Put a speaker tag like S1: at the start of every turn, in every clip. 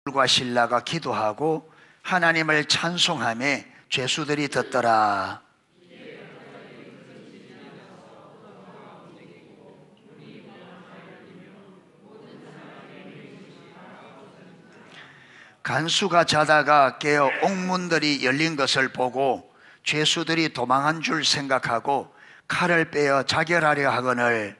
S1: 바울과 실라가 기도하고 하나님을 찬송하며 죄수들이 듣더라. 간수가 자다가 깨어 옥문들이 열린 것을 보고 죄수들이 도망한 줄 생각하고 칼을 빼어 자결하려 하거늘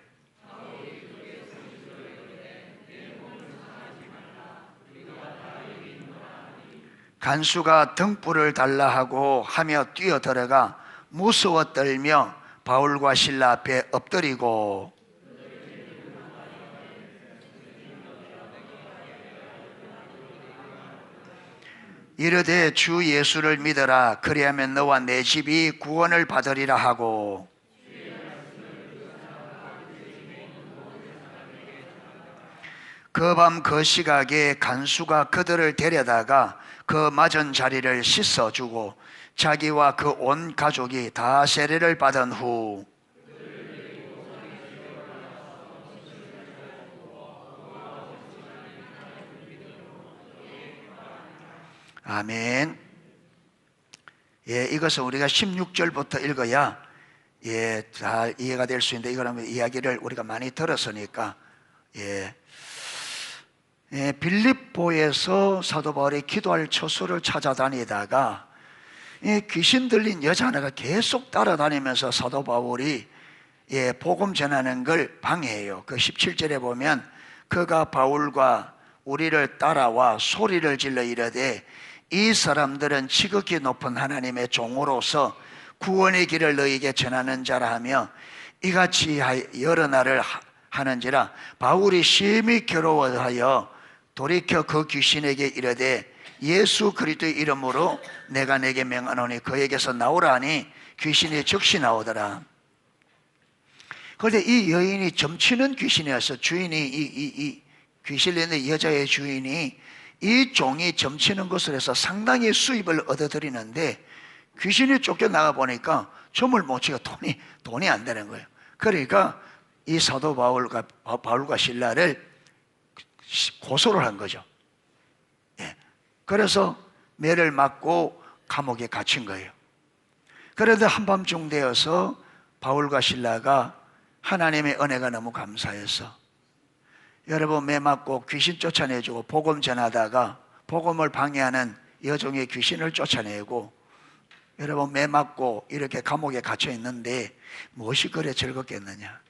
S1: 간수가 등불을 달라 하고 하며 뛰어들어가 무서워 떨며 바울과 실라 앞에 엎드리고 이르되 주 예수를 믿어라. 그리하면 너와 내 집이 구원을 받으리라 하고 그 밤 그 시각에 간수가 그들을 데려다가 그 맞은 자리를 씻어주고 자기와 그 온 가족이 다 세례를 받은 후 아멘. 예, 이것은 우리가 16절부터 읽어야 잘 이해가 될 수 있는데 이거는 이야기를 우리가 많이 들었으니까 빌립보에서 사도 바울이 기도할 처소를 찾아다니다가 귀신 들린 여자 하나가 계속 따라다니면서 사도 바울이 복음 전하는 걸 방해해요. 그 17절에 보면 그가 바울과 우리를 따라와 소리를 질러 이르되 이 사람들은 지극히 높은 하나님의 종으로서 구원의 길을 너희에게 전하는 자라 하며 이같이 여러 날을 하는지라 바울이 심히 괴로워하여 돌이켜 그 귀신에게 이르되 예수 그리스도의 이름으로 내가 내게 명하노니 그에게서 나오라 하니 귀신이 즉시 나오더라. 그런데 이 여인이 점치는 귀신이어서 주인이 이 귀신 있는 여자의 주인이 이 종이 점치는 것을 해서 상당히 수입을 얻어들이는데 귀신이 쫓겨나가 보니까 점을 못 치고 돈이 안 되는 거예요. 그러니까 이 사도 바울과 실라를 고소를 한 거죠. 그래서 매를 맞고 감옥에 갇힌 거예요. 그런데 한밤중 되어서 바울과 실라가 하나님의 은혜가 너무 감사해서 여러분 매 맞고 귀신 쫓아내주고 복음 전하다가 복음을 방해하는 여종의 귀신을 쫓아내고 여러분 매 맞고 이렇게 감옥에 갇혀 있는데 무엇이 그래 즐겁겠느냐.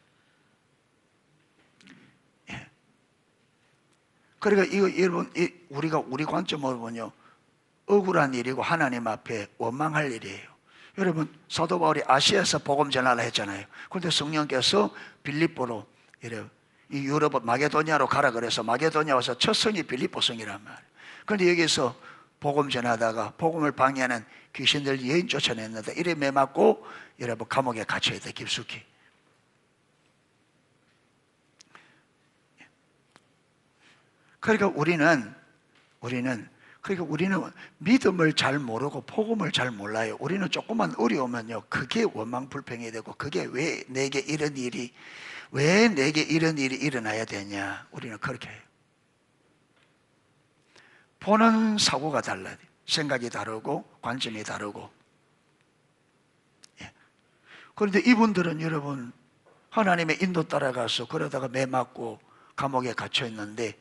S1: 그러니까 이거 여러분 우리 관점으로 보면요 억울한 일이고 하나님 앞에 원망할 일이에요. 여러분 사도 바울이 아시아에서 복음 전하라 했잖아요. 그런데 성령께서 빌립보로 이 유럽 마게도니아로 가라 그래서 마게도니아 와서 첫 성이 빌립보 성이란 말이에요. 그런데 여기서 복음 전하다가 복음을 방해하는 귀신들 여인 쫓아냈는데 이래 매맞고 여러분 감옥에 갇혀야 돼 깊숙이. 그러니까 우리는 믿음을 잘 모르고 복음을 잘 몰라요. 우리는 조금만 어려우면요 그게 원망 불평이 되고 그게 왜 내게 이런 일이 일어나야 되냐. 우리는 그렇게 해요. 보는 사고가 달라요. 생각이 다르고 관점이 다르고. 그런데 이분들은 여러분 하나님의 인도 따라가서 그러다가 매 맞고 감옥에 갇혀 있는데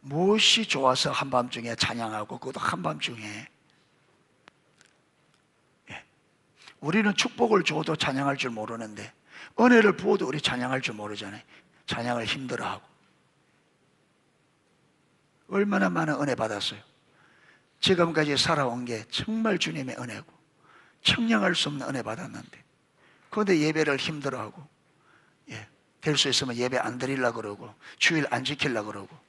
S1: 무엇이 좋아서 한밤중에 찬양하고 그것도 한밤중에. 우리는 축복을 줘도 찬양할 줄 모르는데 은혜를 부어도 우리 찬양할 줄 모르잖아요. 찬양을 힘들어하고. 얼마나 많은 은혜 받았어요. 지금까지 살아온 게 정말 주님의 은혜고 청량할 수 없는 은혜 받았는데 그런데 예배를 힘들어하고 될 수 있으면 예배 안 드리려고 그러고 주일 안 지키려고 그러고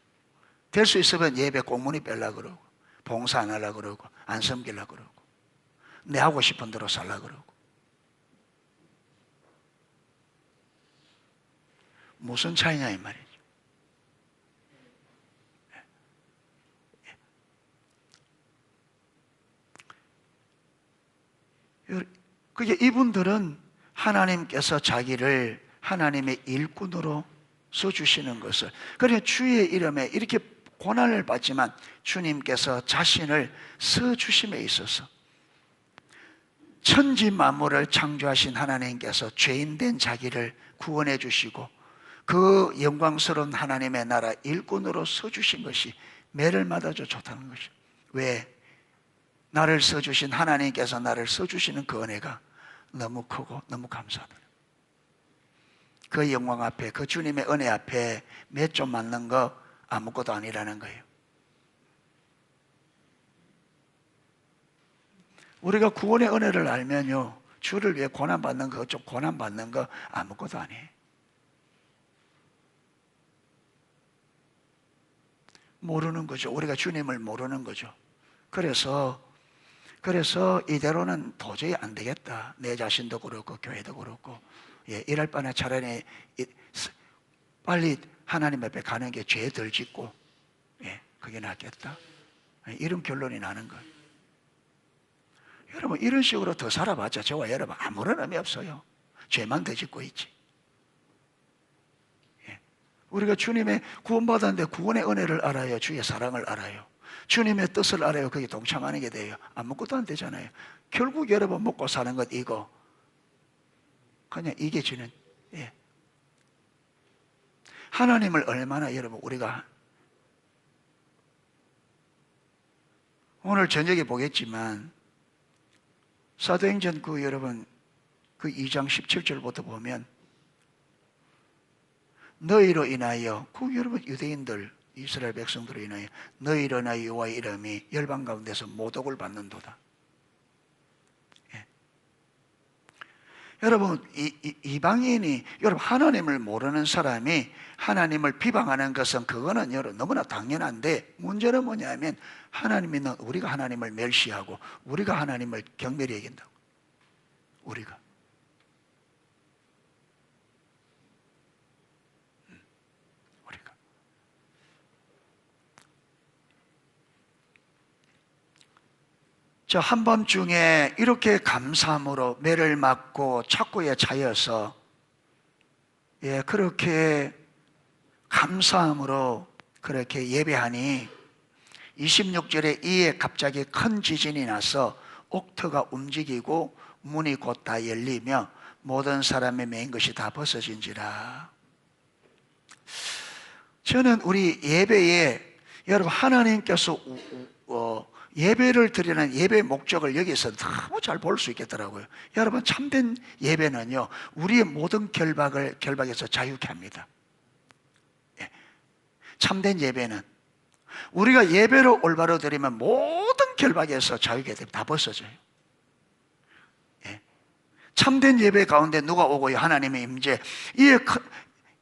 S1: 될 수 있으면 예배 공문이 빼려고 그러고 봉사 안 하려고 그러고 안 섬기려고 그러고 내 하고 싶은 대로 살려고 그러고 무슨 차이냐 이 말이죠. 그게 이분들은 하나님께서 자기를 하나님의 일꾼으로 써주시는 것을 그래 주의 이름에 이렇게 고난을 받지만 주님께서 자신을 써주심에 있어서 천지 만물을 창조하신 하나님께서 죄인된 자기를 구원해 주시고 그 영광스러운 하나님의 나라 일꾼으로 써주신 것이 매를 맞아줘 좋다는 것이죠. 왜? 나를 써주신 하나님께서 나를 써주시는 그 은혜가 너무 크고 너무 감사하다. 그 영광 앞에, 그 주님의 은혜 앞에 몇 점 맞는 거 아무것도 아니라는 거예요. 우리가 구원의 은혜를 알면요, 주를 위해 고난받는 거, 좀 고난받는 거 아무것도 아니에요. 모르는 거죠. 우리가 주님을 모르는 거죠. 그래서 이대로는 도저히 안 되겠다. 내 자신도 그렇고 교회도 그렇고, 이럴 바에 차라리 빨리 하나님 앞에 가는 게 죄 덜 짓고, 그게 낫겠다. 이런 결론이 나는 거예요. 여러분, 이런 식으로 더 살아봤자 저와 여러분 아무런 의미 없어요. 죄만 더 짓고 있지. 우리가 주님의 구원받았는데 구원의 은혜를 알아요. 주의 사랑을 알아요. 주님의 뜻을 알아요. 거기에 동참하는 게 돼요. 아무것도 안 되잖아요. 결국 여러분 먹고 사는 것 이거 그냥 이게 주는, 하나님을 얼마나 여러분 우리가 오늘 저녁에 보겠지만 사도행전 여러분 2장 17절부터 보면 너희로 인하여 여러분 유대인들 이스라엘 백성들로 인하여 너희로 인하여 여호와의 이름이 열방 가운데서 모독을 받는도다. 여러분 이방인이 여러분 하나님을 모르는 사람이 하나님을 비방하는 것은 그거는 여러분 너무나 당연한데 문제는 뭐냐면 하나님은 우리가 하나님을 멸시하고 우리가 하나님을 경멸히 여긴다고. 우리가 저 한밤중에 이렇게 감사함으로 매를 맞고 착고에 차여서 그렇게 감사함으로 그렇게 예배하니 26절에 이에 갑자기 큰 지진이 나서 옥터가 움직이고 문이 곧 다 열리며 모든 사람의 매인 것이 다 벗어진지라. 저는 우리 예배에 여러분 하나님께서 예배를 드리는 예배의 목적을 여기서 너무 잘 볼 수 있겠더라고요. 여러분 참된 예배는요 우리의 모든 결박에서 자유케 합니다. 참된 예배는 우리가 예배로 올바로 드리면 모든 결박에서 자유케 됩니다. 다 벗어져요. 참된 예배 가운데 누가 오고요? 하나님의 임재. 이에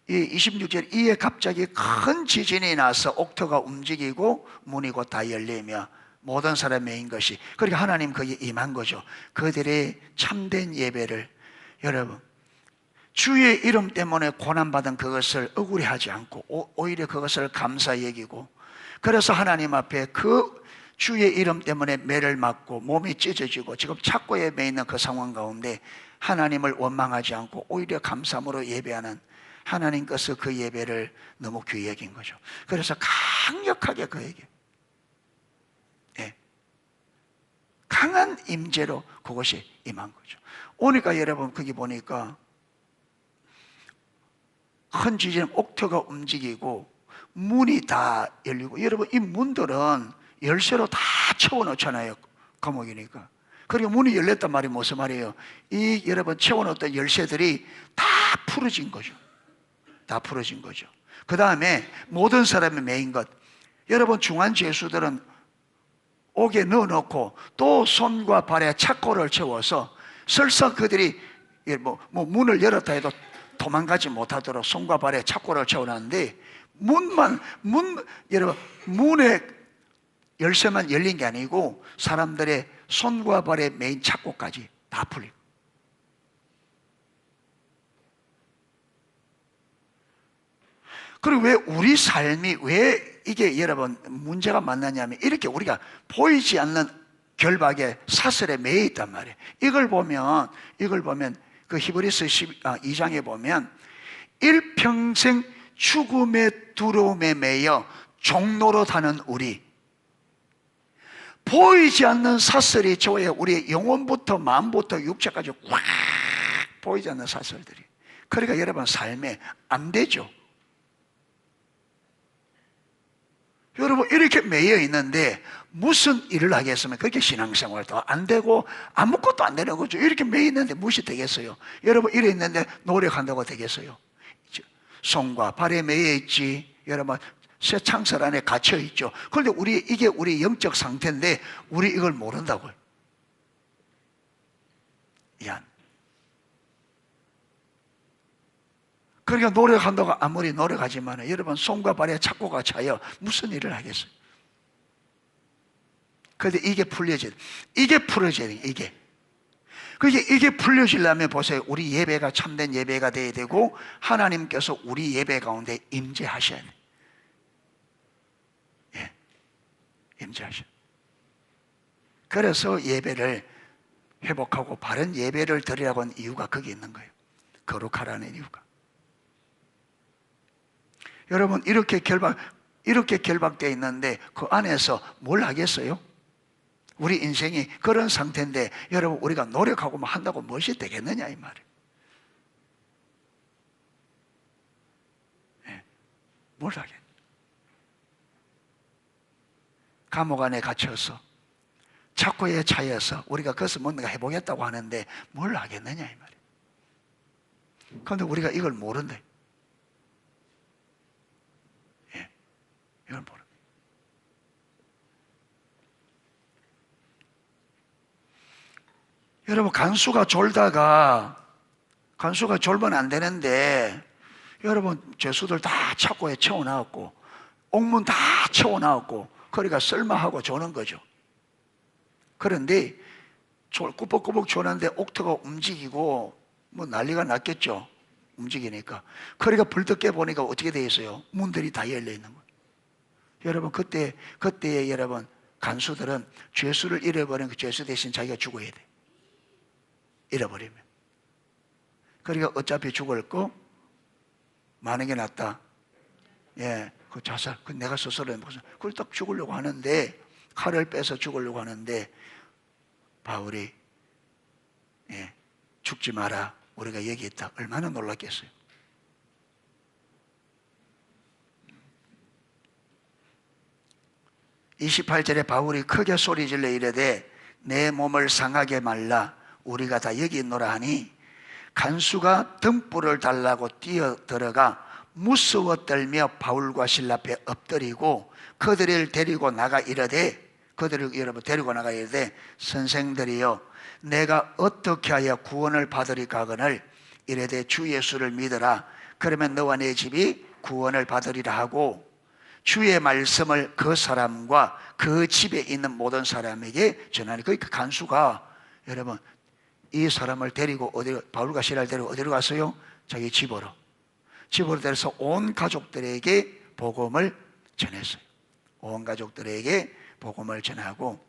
S1: 26절 이에 갑자기 큰 지진이 나서 옥터가 움직이고 문이 곧 다 열리며 모든 사람의 매인 것이, 그러니까 하나님 거기에 임한 거죠. 그들의 참된 예배를 여러분 주의 이름 때문에 고난받은 그것을 억울해하지 않고 오히려 그것을 감사히 여기고, 그래서 하나님 앞에 그 주의 이름 때문에 매를 맞고 몸이 찢어지고 지금 착고에 매 있는 그 상황 가운데 하나님을 원망하지 않고 오히려 감사함으로 예배하는 하나님께서 그 예배를 너무 귀히 여긴 거죠. 그래서 강력하게 그에게 강한 임재로 그것이 임한 거죠. 오니까 여러분 거기 보니까 큰 지진 옥터가 움직이고 문이 다 열리고, 여러분 이 문들은 열쇠로 다 채워놓잖아요. 감옥이니까. 그리고 문이 열렸단 말이 무슨 말이에요? 이 여러분 채워놓던 열쇠들이 다 풀어진 거죠. 다 풀어진 거죠. 그 다음에 모든 사람의 매인 것, 여러분 중한 죄수들은 옥에 넣어놓고 또 손과 발에 착고를 채워서 설사 그들이 문을 열었다 해도 도망가지 못하도록 손과 발에 착고를 채워놨는데 여러분 문의 열쇠만 열린 게 아니고 사람들의 손과 발에 매인 착고까지 다 풀리고. 그리고 왜 우리 삶이 왜 이게 여러분 문제가 많느냐면 이렇게 우리가 보이지 않는 결박에 사슬에 매여 있단 말이에요. 이걸 보면 그 히브리서 2장에 보면 일평생 죽음의 두려움에 매여 종노릇하는 우리, 보이지 않는 사슬이 저의 우리의 영혼부터 마음부터 육체까지 꽉 보이지 않는 사슬들이. 그러니까 여러분 삶에 안 되죠. 여러분 이렇게 매여 있는데 무슨 일을 하겠으면 그렇게 신앙생활도 안 되고 아무것도 안 되는 거죠. 이렇게 매여 있는데 무엇이 되겠어요? 여러분 이래 있는데 노력한다고 되겠어요? 손과 발에 매여 있지. 여러분 새 창살 안에 갇혀 있죠. 그런데 이게 우리 영적 상태인데 우리 이걸 모른다고요. 미안. 그러니까 노력한다고 아무리 노력하지만 여러분 손과 발에 착고가 차여 무슨 일을 하겠어요? 그런데 이게 풀려져야 돼. 이게 풀어져야 돼. 이게 풀려지려면 보세요. 우리 예배가 참된 예배가 돼야 되고 하나님께서 우리 예배 가운데 임재하셔야 돼. 예, 임재하셔. 그래서 예배를 회복하고 바른 예배를 드리라고 하는 이유가 거기 있는 거예요. 거룩하라는 이유가. 여러분 이렇게 결박되어 있는데 그 안에서 뭘 하겠어요? 우리 인생이 그런 상태인데 여러분 우리가 노력하고 한다고 무엇이 되겠느냐 이 말이에요. 네. 뭘 하겠냐. 감옥 안에 갇혀서 착고에 차여서 우리가 그것을 뭔가 해보겠다고 하는데 뭘 하겠느냐 이 말이에요. 그런데 우리가 이걸 모른대. 예, 이걸 모른대. 여러분 간수가 졸면 안 되는데 여러분 죄수들 다 착고에 채워놨고 옥문 다 채워놨고 그러니까 쓸마하고 조는 거죠. 그런데 꾸벅꾸벅 조는데 옥토가 움직이고 뭐 난리가 났겠죠. 움직이니까. 그러니까 불떡 깨보니까 어떻게 돼 있어요? 문들이 다 열려 있는 거예요. 여러분 그때 여러분 간수들은 죄수를 잃어버린 그 죄수 대신 자기가 죽어야 돼. 잃어버리면. 그러니까 어차피 죽을 거 많은 게 낫다. 예, 그 자살, 그 내가 스스로 그걸 딱 죽으려고 하는데 칼을 빼서 죽으려고 하는데 바울이 죽지 마라. 우리가 여기 있다. 얼마나 놀랐겠어요. (28절에) 바울이 크게 소리질러 이르되 내 몸을 상하게 말라. 우리가 다 여기 있노라 하니 간수가 등불을 달라고 뛰어들어가 무서워 떨며 바울과 실라 앞에 엎드리고 그들을 데리고 나가 이르되 선생들이여 내가 어떻게 하여 구원을 받으리까 하거늘 이르되 주 예수를 믿으라. 그러면 너와 내 집이 구원을 받으리라 하고 주의 말씀을 그 사람과 그 집에 있는 모든 사람에게 전하니. 그 간수가 여러분 이 사람을 데리고 바울과 실라를 데리고 어디로 갔어요? 자기 집으로 데려서 온 가족들에게 복음을 전했어요. 온 가족들에게 복음을 전하고,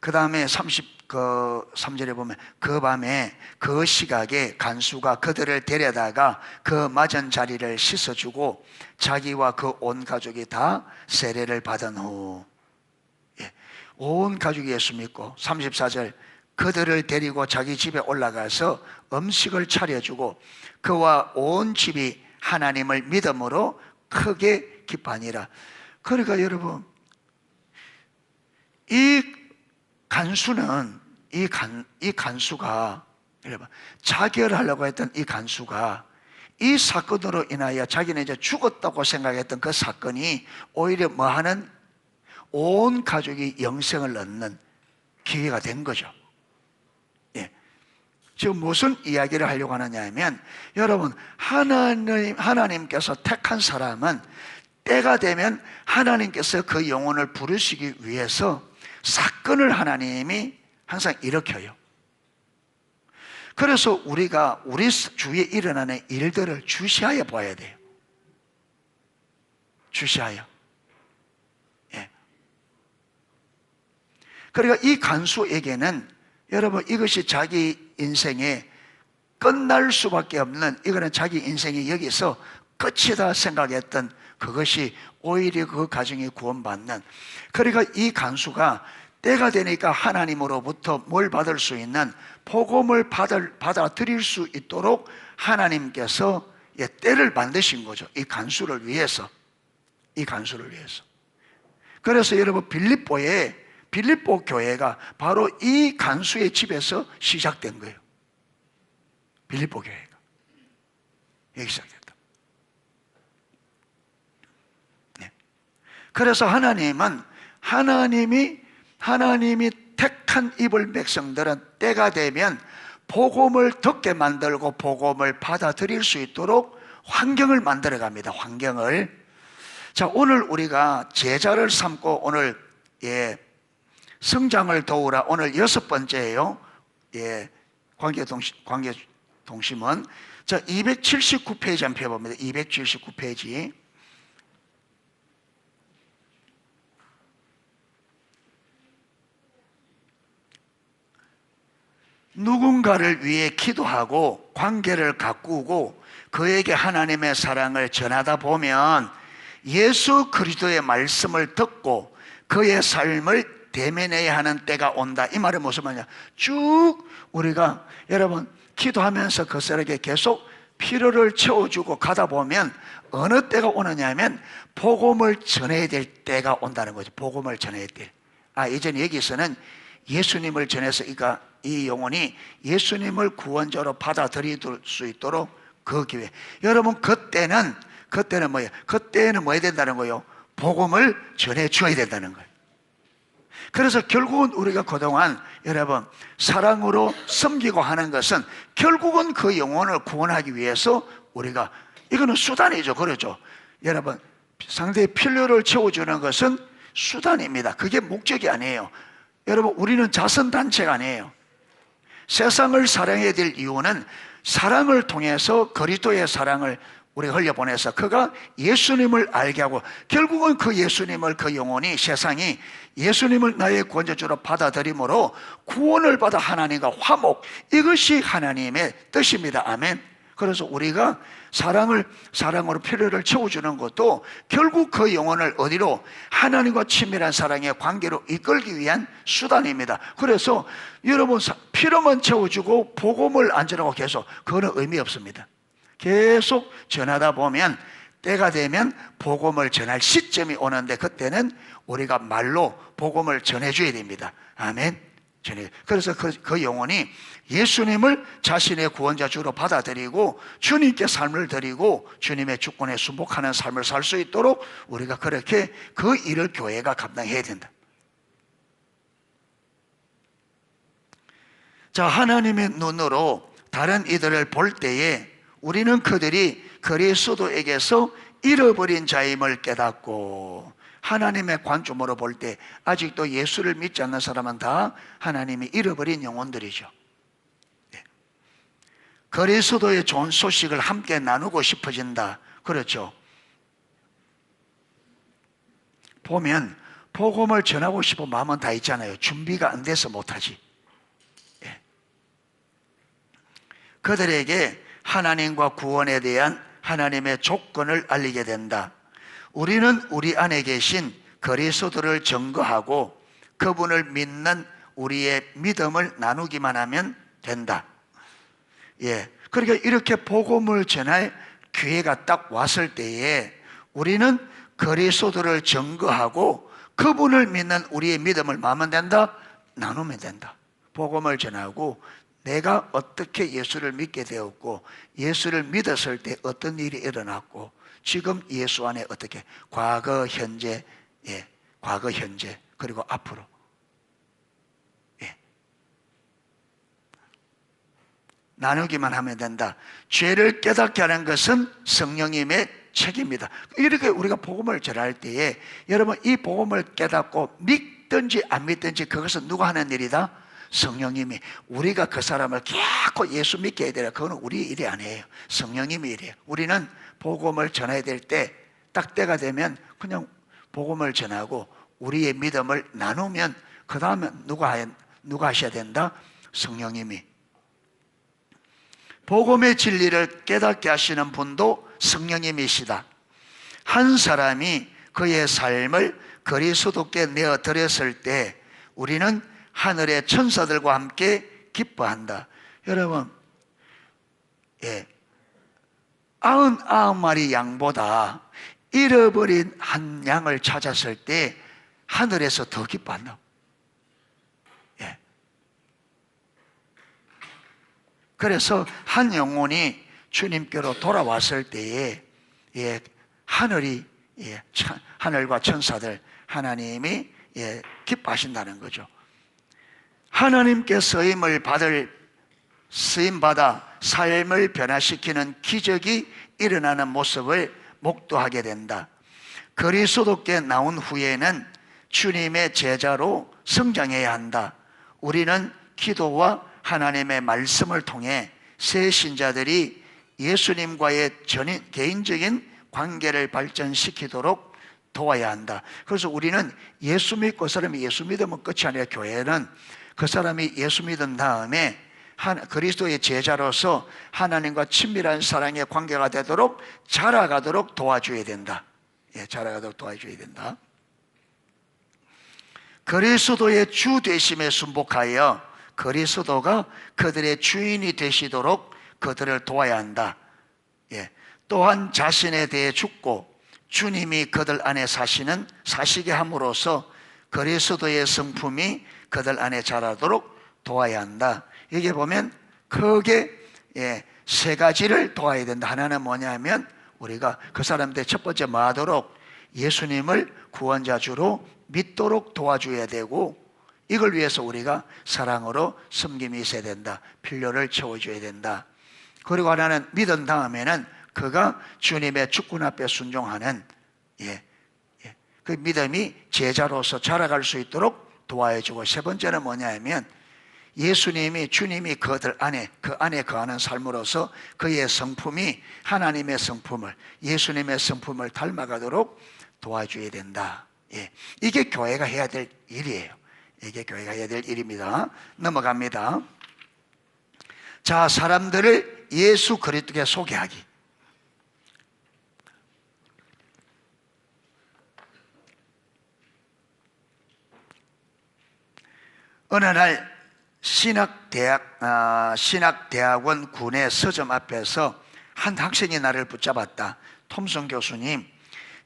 S1: 그 다음에 3절에 보면 그 밤에 그 시각에 간수가 그들을 데려다가 그 맞은 자리를 씻어주고 자기와 그 온 가족이 다 세례를 받은 후, 온 가족이 예수 믿고 34절 그들을 데리고 자기 집에 올라가서 음식을 차려주고 그와 온 집이 하나님을 믿음으로 크게 기뻐하니라. 그러니까 여러분 이 간수가 여러분 자결하려고 했던 이 간수가 이 사건으로 인하여 자기는 이제 죽었다고 생각했던 그 사건이 오히려 뭐하는 온 가족이 영생을 얻는 기회가 된 거죠. 지금 무슨 이야기를 하려고 하느냐 하면 여러분 하나님께서 택한 사람은 때가 되면 하나님께서 그 영혼을 부르시기 위해서 사건을 하나님이 항상 일으켜요. 그래서 우리가 우리 주위에 일어나는 일들을 주시하여 봐야 돼요. 주시하여. 그러니까 이 간수에게는 여러분 이것이 자기 인생의 끝날 수밖에 없는, 이거는 자기 인생이 여기서 끝이다 생각했던 그것이 오히려 그 가정이 구원받는, 그러니까 이 간수가 때가 되니까 하나님으로부터 뭘 받을 수 있는, 복음을 받아들일 수 있도록 하나님께서 때를 만드신 거죠. 이 간수를 위해서. 이 간수를 위해서. 그래서 여러분, 빌립보 교회가 바로 이 간수의 집에서 시작된 거예요. 빌립보 교회가 여기 시작됐다. 네. 그래서 하나님이 택한 이불 백성들은 때가 되면 복음을 듣게 만들고 복음을 받아들일 수 있도록 환경을 만들어 갑니다. 환경을. 자, 오늘 우리가 제자를 삼고 오늘 성장을 도우라, 오늘 6번째예요. 관계동심은. 자, 279페이지 한번 펴봅니다. 279페이지. 누군가를 위해 기도하고 관계를 가꾸고 그에게 하나님의 사랑을 전하다 보면 예수 그리스도의 말씀을 듣고 그의 삶을 대면해야 하는 때가 온다. 이 말은 무슨 말이냐? 쭉 우리가 여러분 기도하면서 그 사람에게 계속 필요를 채워주고 가다 보면 어느 때가 오느냐면 복음을 전해야 될 때가 온다는 거죠. 복음을 전해야 될. 이전 여기서는 예수님을 전해서 이 영혼이 예수님을 구원자로 받아들일 수 있도록 그 기회. 여러분, 그때는 뭐예요? 그때는 뭐 해야 된다는 거예요? 복음을 전해 줘야 된다는 거예요. 그래서 결국은 우리가 그동안 여러분 사랑으로 섬기고 하는 것은 결국은 그 영혼을 구원하기 위해서 우리가, 이거는 수단이죠. 그렇죠? 여러분, 상대의 필요를 채워주는 것은 수단입니다. 그게 목적이 아니에요. 여러분, 우리는 자선단체가 아니에요. 세상을 사랑해야 될 이유는 사랑을 통해서 그리스도의 사랑을 우리가 흘려보내서 그가 예수님을 알게 하고, 결국은 그 예수님을, 그 영혼이, 세상이 예수님을 나의 구원자로 받아들임으로 구원을 받아 하나님과 화목, 이것이 하나님의 뜻입니다. 아멘. 그래서 우리가 사랑으로 필요를 채워주는 것도 결국 그 영혼을 어디로? 하나님과 친밀한 사랑의 관계로 이끌기 위한 수단입니다. 그래서 여러분, 필요만 채워주고 복음을 안 전하고 계속, 그거는 의미 없습니다. 계속 전하다 보면 때가 되면 복음을 전할 시점이 오는데, 그때는 우리가 말로 복음을 전해줘야 됩니다. 아멘. 그래서 그 영혼이 예수님을 자신의 구원자 주로 받아들이고 주님께 삶을 드리고 주님의 주권에 순복하는 삶을 살 수 있도록 우리가 그렇게 그 일을 교회가 감당해야 된다. 자, 하나님의 눈으로 다른 이들을 볼 때에 우리는 그들이 그리스도에게서 잃어버린 자임을 깨닫고, 하나님의 관점으로 볼 때 아직도 예수를 믿지 않는 사람은 다 하나님이 잃어버린 영혼들이죠. 그리스도의 좋은 소식을 함께 나누고 싶어진다. 그렇죠? 보면 복음을 전하고 싶은 마음은 다 있잖아요. 준비가 안 돼서 못하지. 그들에게 하나님과 구원에 대한 하나님의 조건을 알리게 된다. 우리는 우리 안에 계신 그리스도를 증거하고 그분을 믿는 우리의 믿음을 나누기만 하면 된다. 그러니까 이렇게 복음을 전할 기회가 딱 왔을 때에 우리는 그리스도를 증거하고 그분을 믿는 우리의 믿음을 뭐 하면 된다? 나누면 된다. 복음을 전하고 내가 어떻게 예수를 믿게 되었고 예수를 믿었을 때 어떤 일이 일어났고 지금 예수 안에 어떻게 과거, 현재, 과거, 현재 그리고 앞으로 나누기만 하면 된다. 죄를 깨닫게 하는 것은 성령님의 책입니다. 이렇게 우리가 복음을 전할 때에 여러분 이 복음을 깨닫고 믿든지 안 믿든지 그것은 누가 하는 일이다? 성령님이. 우리가 그 사람을 자꾸 예수 믿게 해야 되라. 그건 우리 일이 아니에요. 성령님의 일이에요. 우리는 복음을 전해야 될 때 딱 때가 되면 그냥 복음을 전하고 우리의 믿음을 나누면 그 다음에 누가 하셔야 된다? 성령님이. 복음의 진리를 깨닫게 하시는 분도 성령님이시다. 한 사람이 그의 삶을 그리스도께 내어 드렸을 때 우리는 하늘의 천사들과 함께 기뻐한다. 여러분, 99마리 양보다 잃어버린 한 양을 찾았을 때 하늘에서 더 기뻐한다. 그래서 한 영혼이 주님께로 돌아왔을 때에 하늘이 하늘과 천사들 하나님이 기뻐하신다는 거죠. 하나님께 쓰임받아 삶을 변화시키는 기적이 일어나는 모습을 목도하게 된다. 그리스도께 나온 후에는 주님의 제자로 성장해야 한다. 우리는 기도와 하나님의 말씀을 통해 새 신자들이 예수님과의 개인적인 관계를 발전시키도록 도와야 한다. 그래서 우리는 예수 믿고 그 사람이 예수 믿으면 끝이 아니라 교회는 그 사람이 예수 믿은 다음에 그리스도의 제자로서 하나님과 친밀한 사랑의 관계가 되도록 자라가도록 도와줘야 된다. 자라가도록 도와줘야 된다. 그리스도의 주 되심에 순복하여 그리스도가 그들의 주인이 되시도록 그들을 도와야 한다. 또한 자신에 대해 죽고 주님이 그들 안에 사시게 함으로써 그리스도의 성품이 그들 안에 자라도록 도와야 한다. 여기 보면 크게 세 가지를 도와야 된다. 하나는 뭐냐면 우리가 그 사람들 첫 번째 뭐 하도록 예수님을 구원자 주로 믿도록 도와줘야 되고, 이걸 위해서 우리가 사랑으로 섬김이 있어야 된다. 필요를 채워줘야 된다. 그리고 하나는 믿은 다음에는 그가 주님의 주권 앞에 순종하는 그 믿음이 제자로서 자라갈 수 있도록 도와주고, 세 번째는 뭐냐면 주님이 그 안에 거하는 삶으로서 그의 성품이 하나님의 성품을, 예수님의 성품을 닮아가도록 도와줘야 된다. 이게 교회가 해야 될 일이에요. 이게 교회가 해야 될 일입니다. 넘어갑니다. 자, 사람들을 예수 그리스도께 소개하기. 어느 날 신학대학원 군의 서점 앞에서 한 학생이 나를 붙잡았다. 톰슨 교수님,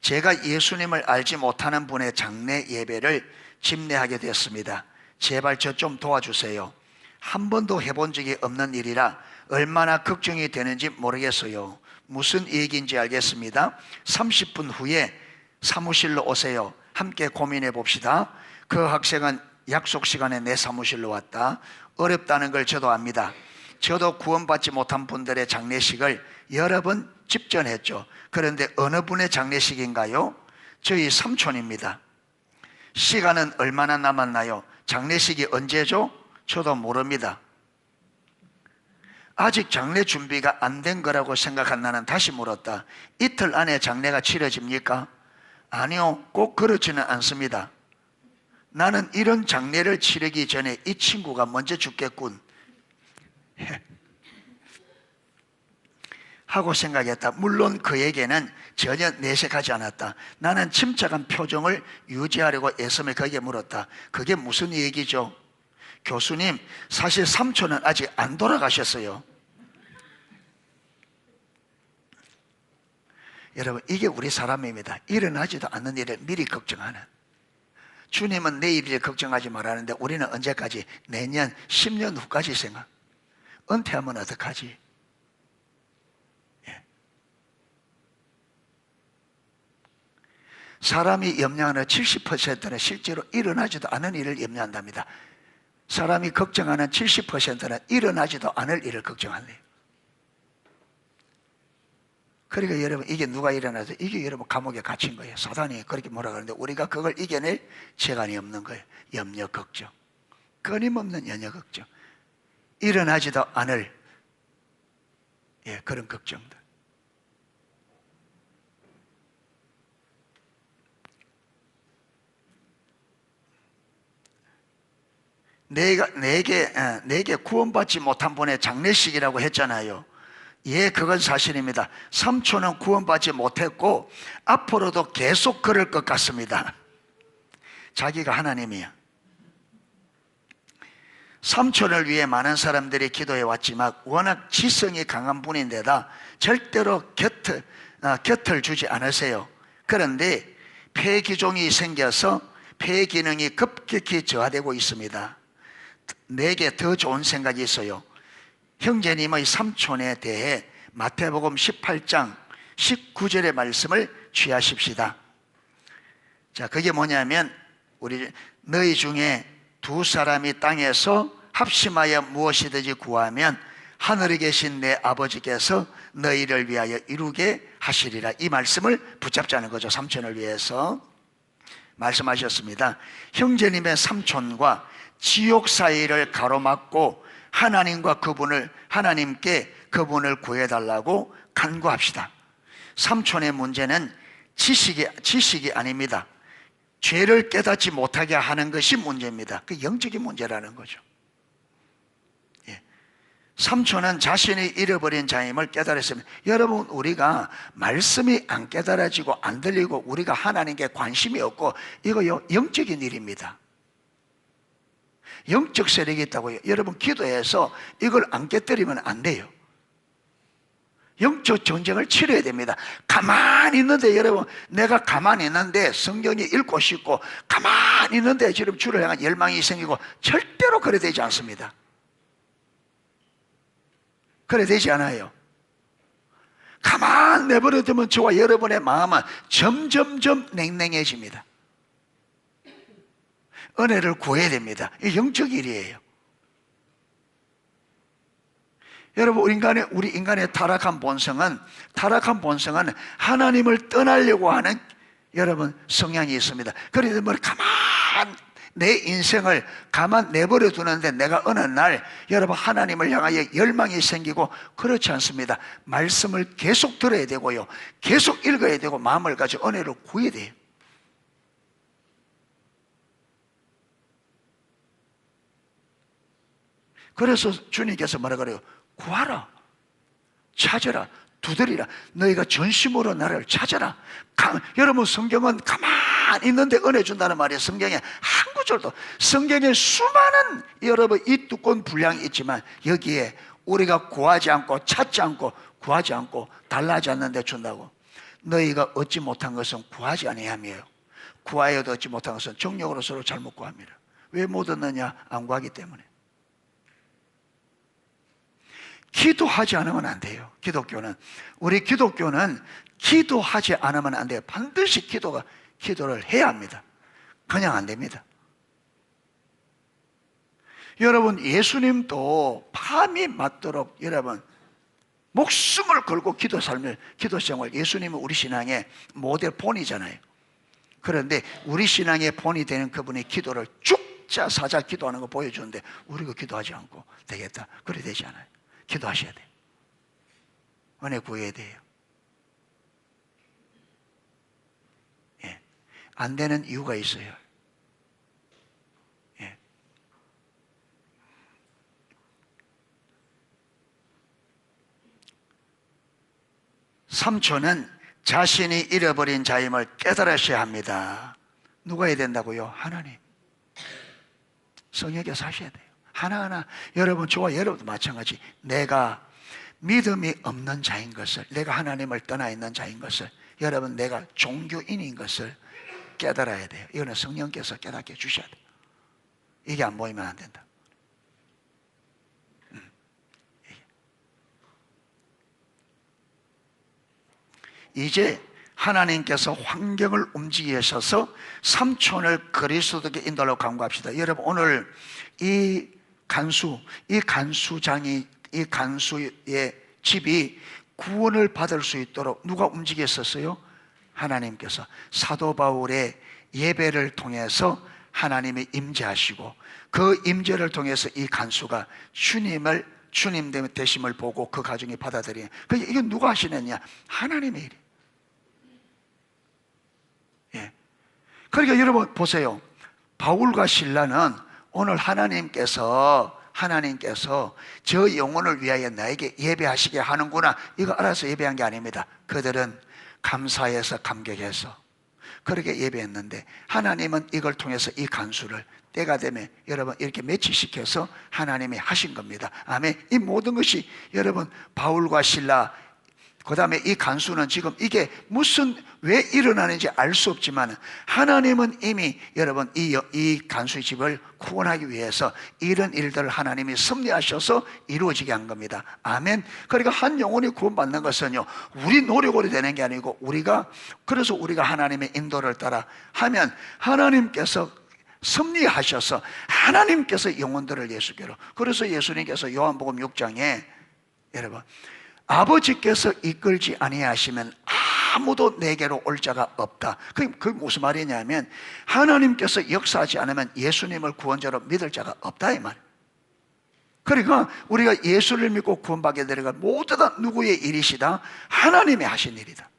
S1: 제가 예수님을 알지 못하는 분의 장례 예배를 집례하게 됐습니다. 제발 저 좀 도와주세요. 한 번도 해본 적이 없는 일이라 얼마나 걱정이 되는지 모르겠어요. 무슨 얘기인지 알겠습니다. 30분 후에 사무실로 오세요. 함께 고민해 봅시다. 그 학생은 약속 시간에 내 사무실로 왔다. 어렵다는 걸 저도 압니다. 저도 구원받지 못한 분들의 장례식을 여러 번 집전했죠. 그런데 어느 분의 장례식인가요? 저희 삼촌입니다. 시간은 얼마나 남았나요? 장례식이 언제죠? 저도 모릅니다. 아직 장례 준비가 안 된 거라고 생각한 나는 다시 물었다. 이틀 안에 장례가 치러집니까? 아니요, 꼭 그렇지는 않습니다. 나는 이런 장례를 치르기 전에 이 친구가 먼저 죽겠군 하고 생각했다. 물론 그에게는 전혀 내색하지 않았다. 나는 침착한 표정을 유지하려고 애쓰며 그에게 물었다. 그게 무슨 얘기죠? 교수님, 사실 삼촌은 아직 안 돌아가셨어요. 여러분, 이게 우리 사람입니다. 일어나지도 않는 일을 미리 걱정하는. 주님은 내일을 걱정하지 말라는데 우리는 언제까지? 내년 10년 후까지 생각. 은퇴하면 어떡하지? 사람이 염려하는 70%는 실제로 일어나지도 않은 일을 염려한답니다. 사람이 걱정하는 70%는 일어나지도 않을 일을 걱정한대요. 그러니까 여러분, 이게 누가 일어나서 이게 여러분 감옥에 갇힌 거예요. 사단이 그렇게 뭐라 그러는데 우리가 그걸 이겨낼 재간이 없는 거예요. 염려, 걱정, 끊임없는 염려, 걱정, 일어나지도 않을 그런 걱정들. 내게 구원받지 못한 분의 장례식이라고 했잖아요. 예, 그건 사실입니다. 삼촌은 구원받지 못했고 앞으로도 계속 그럴 것 같습니다. 자기가 하나님이야. 삼촌을 위해 많은 사람들이 기도해 왔지만 워낙 지성이 강한 분인데다 절대로 곁을 주지 않으세요. 그런데 폐기종이 생겨서 폐 기능이 급격히 저하되고 있습니다. 내게 더 좋은 생각이 있어요. 형제님의 삼촌에 대해 마태복음 18장 19절의 말씀을 취하십시다. 자, 그게 뭐냐면 너희 중에 두 사람이 땅에서 합심하여 무엇이든지 구하면 하늘에 계신 내 아버지께서 너희를 위하여 이루게 하시리라. 이 말씀을 붙잡자는 거죠. 삼촌을 위해서 말씀하셨습니다. 형제님의 삼촌과 지옥 사이를 가로막고 하나님께 그분을 구해달라고 간구합시다. 삼촌의 문제는 지식이 아닙니다. 죄를 깨닫지 못하게 하는 것이 문제입니다. 그 영적인 문제라는 거죠. 예. 삼촌은 자신이 잃어버린 자임을 깨달았습니다. 여러분, 우리가 말씀이 안 깨달아지고 안 들리고 우리가 하나님께 관심이 없고 이거 영적인 일입니다. 영적 세력이 있다고요. 여러분, 기도해서 이걸 안 깨뜨리면 안 돼요. 영적 전쟁을 치러야 됩니다. 가만히 있는데, 여러분, 내가 가만히 있는데 성경이 읽고 싶고 가만히 있는데 지금 주를 향한 열망이 생기고 절대로 그래 되지 않습니다. 그래 되지 않아요. 가만 내버려두면 저와 여러분의 마음은 점점점 냉랭해집니다. 은혜를 구해야 됩니다. 이 영적 일이에요. 여러분, 우리 인간의 타락한 본성은 하나님을 떠나려고 하는 여러분 성향이 있습니다. 그래서 내 인생을 가만 내버려 두는데 내가 어느 날 여러분 하나님을 향하여 열망이 생기고 그렇지 않습니다. 말씀을 계속 들어야 되고요, 계속 읽어야 되고 마음을 가지고 은혜를 구해야 돼요. 그래서 주님께서 뭐라 그래요? 구하라, 찾아라, 두드리라. 너희가 전심으로 나를 찾아라. 여러분, 성경은 가만히 있는데 은혜 준다는 말이에요. 성경에 한 구절도, 성경에 수많은 여러분 이 두꺼운 분량이 있지만 여기에 우리가 구하지 않고 찾지 않고 구하지 않고 달라하지 않는데 준다고. 너희가 얻지 못한 것은 구하지 아니함이에요. 구하여도 얻지 못한 것은 정욕으로 서로 잘못 구합니다. 왜 못 얻느냐? 안 구하기 때문에. 기도하지 않으면 안 돼요. 우리 기독교는 기도하지 않으면 안 돼요. 반드시 기도를 해야 합니다. 그냥 안 됩니다. 여러분, 예수님도 밤이 맞도록 여러분 목숨을 걸고 기도 생활, 예수님은 우리 신앙의 모델 본이잖아요. 그런데 우리 신앙의 본이 되는 그분이 기도를 죽자 사자 기도하는 거 보여주는데 우리가 기도하지 않고 되겠다? 그래 되지 않아요. 기도하셔야 돼요. 은혜 구해야 돼요. 예. 안 되는 이유가 있어요. 예. 삼촌은 자신이 잃어버린 자임을 깨달으셔야 합니다. 누가 해야 된다고요? 하나님. 성령께 사셔야 돼요. 하나하나. 여러분, 저와 여러분도 마찬가지. 내가 믿음이 없는 자인 것을, 내가 하나님을 떠나 있는 자인 것을, 여러분, 내가 종교인인 것을 깨달아야 돼요. 이거는 성령께서 깨닫게 해주셔야 돼요. 이게 안 보이면 안 된다. 이제 하나님께서 환경을 움직이셔서 삼촌을 그리스도께 인도하려고 간구합시다. 여러분, 오늘 이 간수의 집이 구원을 받을 수 있도록 누가 움직였었어요? 하나님께서. 사도 바울의 예배를 통해서 하나님이 임재하시고 그 임재를 통해서 이 간수가 주님 되심을 보고 그 가정이 받아들이는. 이건 누가 하시느냐? 하나님의 일이. 예. 그러니까 여러분 보세요. 바울과 실라는 오늘 하나님께서 하나님께서 저 영혼을 위하여 나에게 예배하시게 하는구나, 이거 알아서 예배한 게 아닙니다. 그들은 감사해서 감격해서 그렇게 예배했는데, 하나님은 이걸 통해서 이 간수를 때가 되면 여러분 이렇게 매치시켜서 하나님이 하신 겁니다. 아멘. 이 모든 것이 여러분 바울과 신라, 그 다음에 이 간수는 지금 이게 왜 일어나는지 알 수 없지만 하나님은 이미 여러분 이 간수의 집을 구원하기 위해서 이런 일들을 하나님이 섭리하셔서 이루어지게 한 겁니다. 아멘. 그러니까 한 영혼이 구원받는 것은요, 우리 노력으로 되는 게 아니고 그래서 우리가 하나님의 인도를 따라 하면 하나님께서 섭리하셔서 하나님께서 영혼들을 예수께로, 그래서 예수님께서 요한복음 6장에 여러분 아버지께서 이끌지 아니하시면 아무도 내게로 올 자가 없다. 그게 무슨 말이냐면 하나님께서 역사하지 않으면 예수님을 구원자로 믿을 자가 없다 이 말이에요. 그러니까 우리가 예수를 믿고 구원받게 되는 모두 다 누구의 일이시다? 하나님이 하신 일이다.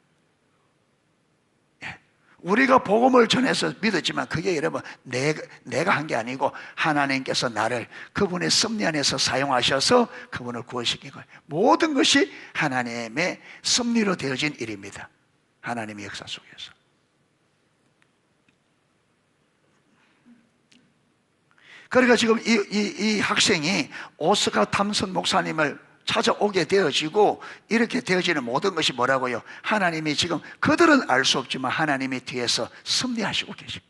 S1: 우리가 복음을 전해서 믿었지만 그게 여러분 내가 한 게 아니고 하나님께서 나를 그분의 섭리 안에서 사용하셔서 그분을 구원시킨 거예요. 모든 것이 하나님의 섭리로 되어진 일입니다. 하나님의 역사 속에서. 그러니까 지금 이 학생이 오스카 탐슨 목사님을 찾아오게 되어지고 이렇게 되어지는 모든 것이 뭐라고요? 하나님이 지금 그들은 알 수 없지만 하나님이 뒤에서 섭리하시고 계십니다.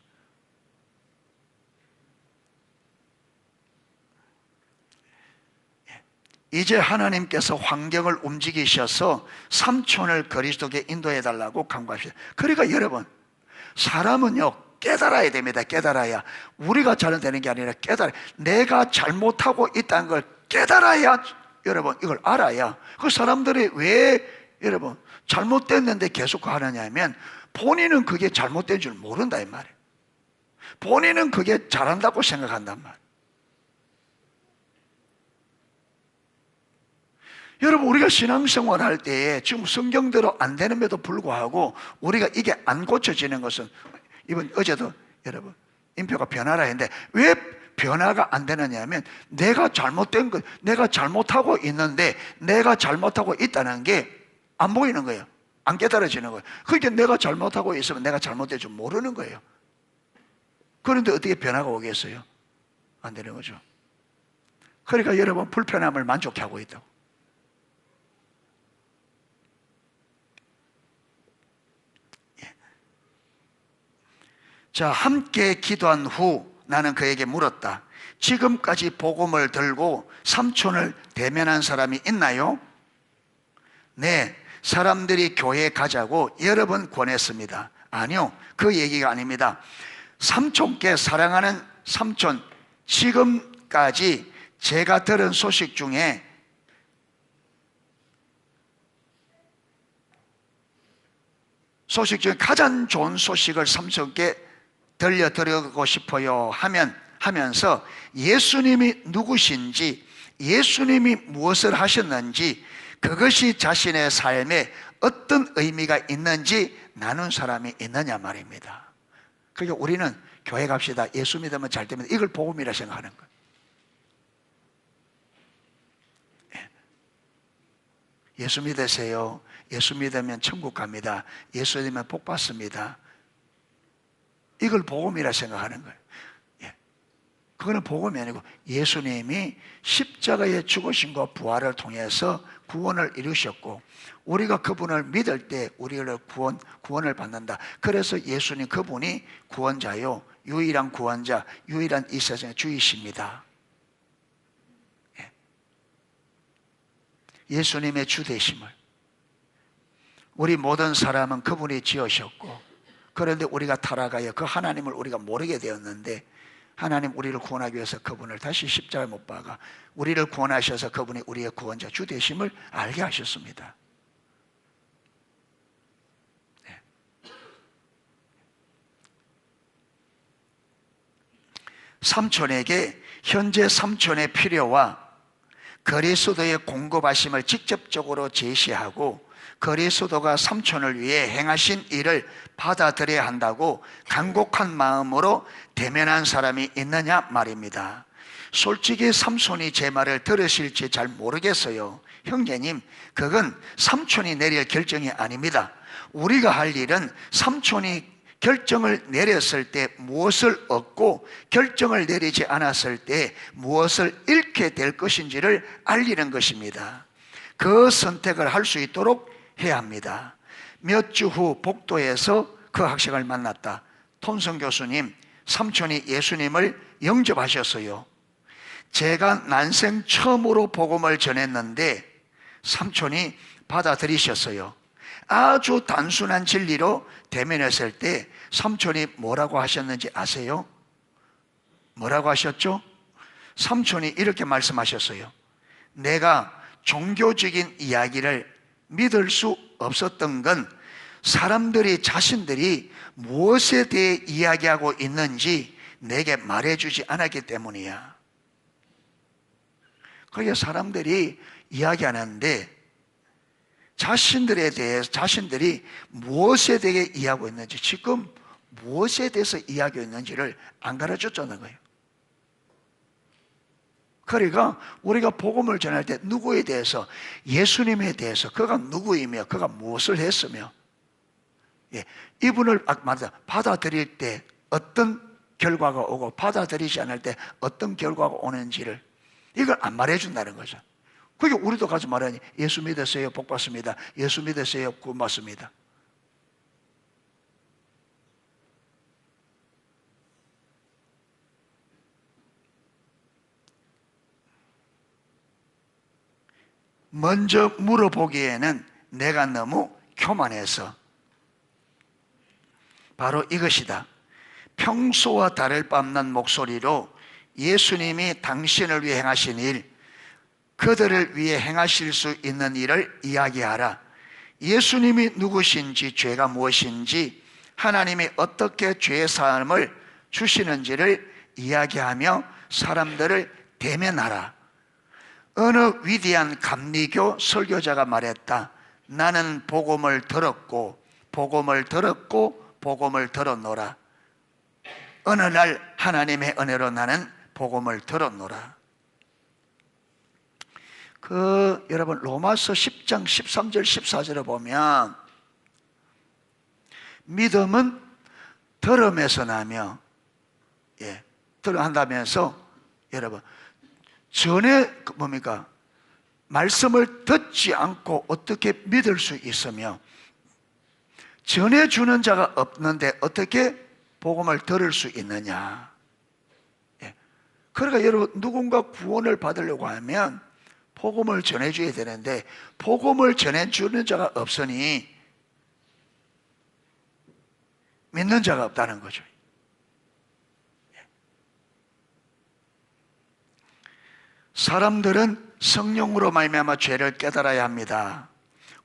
S1: 이제 하나님께서 환경을 움직이셔서 삼촌을 그리스도께 인도해달라고 간구하십니다. 그러니까 여러분, 사람은요 깨달아야 됩니다. 깨달아야. 우리가 잘되는 게 아니라 내가 잘못하고 있다는 걸 깨달아야, 여러분 이걸 알아야. 그 사람들이 왜 여러분 잘못됐는데 계속 하느냐 하면 본인은 그게 잘못된 줄 모른다 이 말이에요. 본인은 그게 잘한다고 생각한단 말이에요. 여러분 우리가 신앙생활 할 때에 지금 성경대로 안 되는데도 불구하고 우리가 이게 안 고쳐지는 것은, 어제도 여러분 인표가 변화라 했는데 왜 변화가 안 되느냐 하면 내가 잘못된 것, 내가 잘못하고 있는데 내가 잘못하고 있다는 게 안 보이는 거예요. 안 깨달아지는 거예요. 그러니까 내가 잘못하고 있으면 내가 잘못된 줄 모르는 거예요. 그런데 어떻게 변화가 오겠어요? 안 되는 거죠. 그러니까 여러분 불편함을 만족하고 있다고. 자, 함께 기도한 후 나는 그에게 물었다. 지금까지 복음을 들고 삼촌을 대면한 사람이 있나요? 네, 사람들이 교회에 가자고 여러 번 권했습니다. 아니요, 그 얘기가 아닙니다. 삼촌께 사랑하는 삼촌, 지금까지 제가 들은 소식 중에 가장 좋은 소식을 삼촌께 들려드리고 싶어요 하면서 예수님이 누구신지, 예수님이 무엇을 하셨는지, 그것이 자신의 삶에 어떤 의미가 있는지 나눈 사람이 있느냐 말입니다. 그러니까 우리는 교회 갑시다, 예수 믿으면 잘 됩니다, 이걸 복음이라 생각하는 거예요. 예수 믿으세요. 예수 믿으면 천국 갑니다. 예수 믿으면 복 받습니다. 이걸 복음이라 생각하는 거예요. 그거는 복음이 아니고 예수님이 십자가의 죽으심과 부활을 통해서 구원을 이루셨고 우리가 그분을 믿을 때 우리를 구원을 받는다. 그래서 예수님 그분이 구원자요, 유일한 구원자, 유일한 이 세상의 주이십니다. 예수님의 주되심을 우리 모든 사람은 그분이 지으셨고, 그런데 우리가 타락하여 그 하나님을 우리가 모르게 되었는데 하나님 우리를 구원하기 위해서 그분을 다시 십자가에 못 박아 우리를 구원하셔서 그분이 우리의 구원자 주 되심을 알게 하셨습니다. 네. 삼촌에게 현재 삼촌의 필요와 그리스도의 공급하심을 직접적으로 제시하고 그리스도가 삼촌을 위해 행하신 일을 받아들여야 한다고 간곡한 마음으로 대면한 사람이 있느냐 말입니다. 솔직히 삼촌이 제 말을 들으실지 잘 모르겠어요. 형제님, 그건 삼촌이 내릴 결정이 아닙니다. 우리가 할 일은 삼촌이 결정을 내렸을 때 무엇을 얻고 결정을 내리지 않았을 때 무엇을 잃게 될 것인지를 알리는 것입니다. 그 선택을 할 수 있도록 해야 합니다. 몇 주 후 복도에서 그 학생을 만났다. 톤성 교수님, 삼촌이 예수님을 영접하셨어요. 제가 난생 처음으로 복음을 전했는데 삼촌이 받아들이셨어요. 아주 단순한 진리로 대면했을 때 삼촌이 뭐라고 하셨는지 아세요? 뭐라고 하셨죠? 삼촌이 이렇게 말씀하셨어요. 내가 종교적인 이야기를 믿을 수 없었던 건 사람들이 자신들이 무엇에 대해 이야기하고 있는지 내게 말해주지 않았기 때문이야. 그게 사람들이 이야기하는데 자신들에 대해서 자신들이 무엇에 대해 이야기하고 있는지, 지금 무엇에 대해서 이야기하고 있는지를 안 가르쳐줬다는 거예요. 그러니까 우리가 복음을 전할 때 누구에 대해서, 예수님에 대해서 그가 누구이며 그가 무엇을 했으며, 이분을 받아들일 때 어떤 결과가 오고 받아들이지 않을 때 어떤 결과가 오는지를 이걸 안 말해준다는 거죠. 그게 우리도 가서 말하니 예수 믿으세요, 복 받습니다. 예수 믿으세요, 구원 받습니다. 먼저 물어보기에는 내가 너무 교만해서. 바로 이것이다. 평소와 다를 바 없는 목소리로 예수님이 당신을 위해 행하신 일, 그들을 위해 행하실 수 있는 일을 이야기하라. 예수님이 누구신지, 죄가 무엇인지, 하나님이 어떻게 죄의 사함을 주시는지를 이야기하며 사람들을 대면하라. 어느 위대한 감리교 설교자가 말했다. 나는 복음을 들었고 복음을 들었노라. 어느 날 하나님의 은혜로 나는 복음을 들었노라. 여러분 로마서 10장 13절 14절을 보면 믿음은 들음에서 나며, 들어한다면서 여러분 전에 뭡니까? 말씀을 듣지 않고 어떻게 믿을 수 있으며, 전해주는 자가 없는데 어떻게 복음을 들을 수 있느냐. 그러니까 여러분 누군가 구원을 받으려고 하면 복음을 전해줘야 되는데 복음을 전해주는 자가 없으니 믿는 자가 없다는 거죠. 사람들은 성령으로 말미암아 죄를 깨달아야 합니다.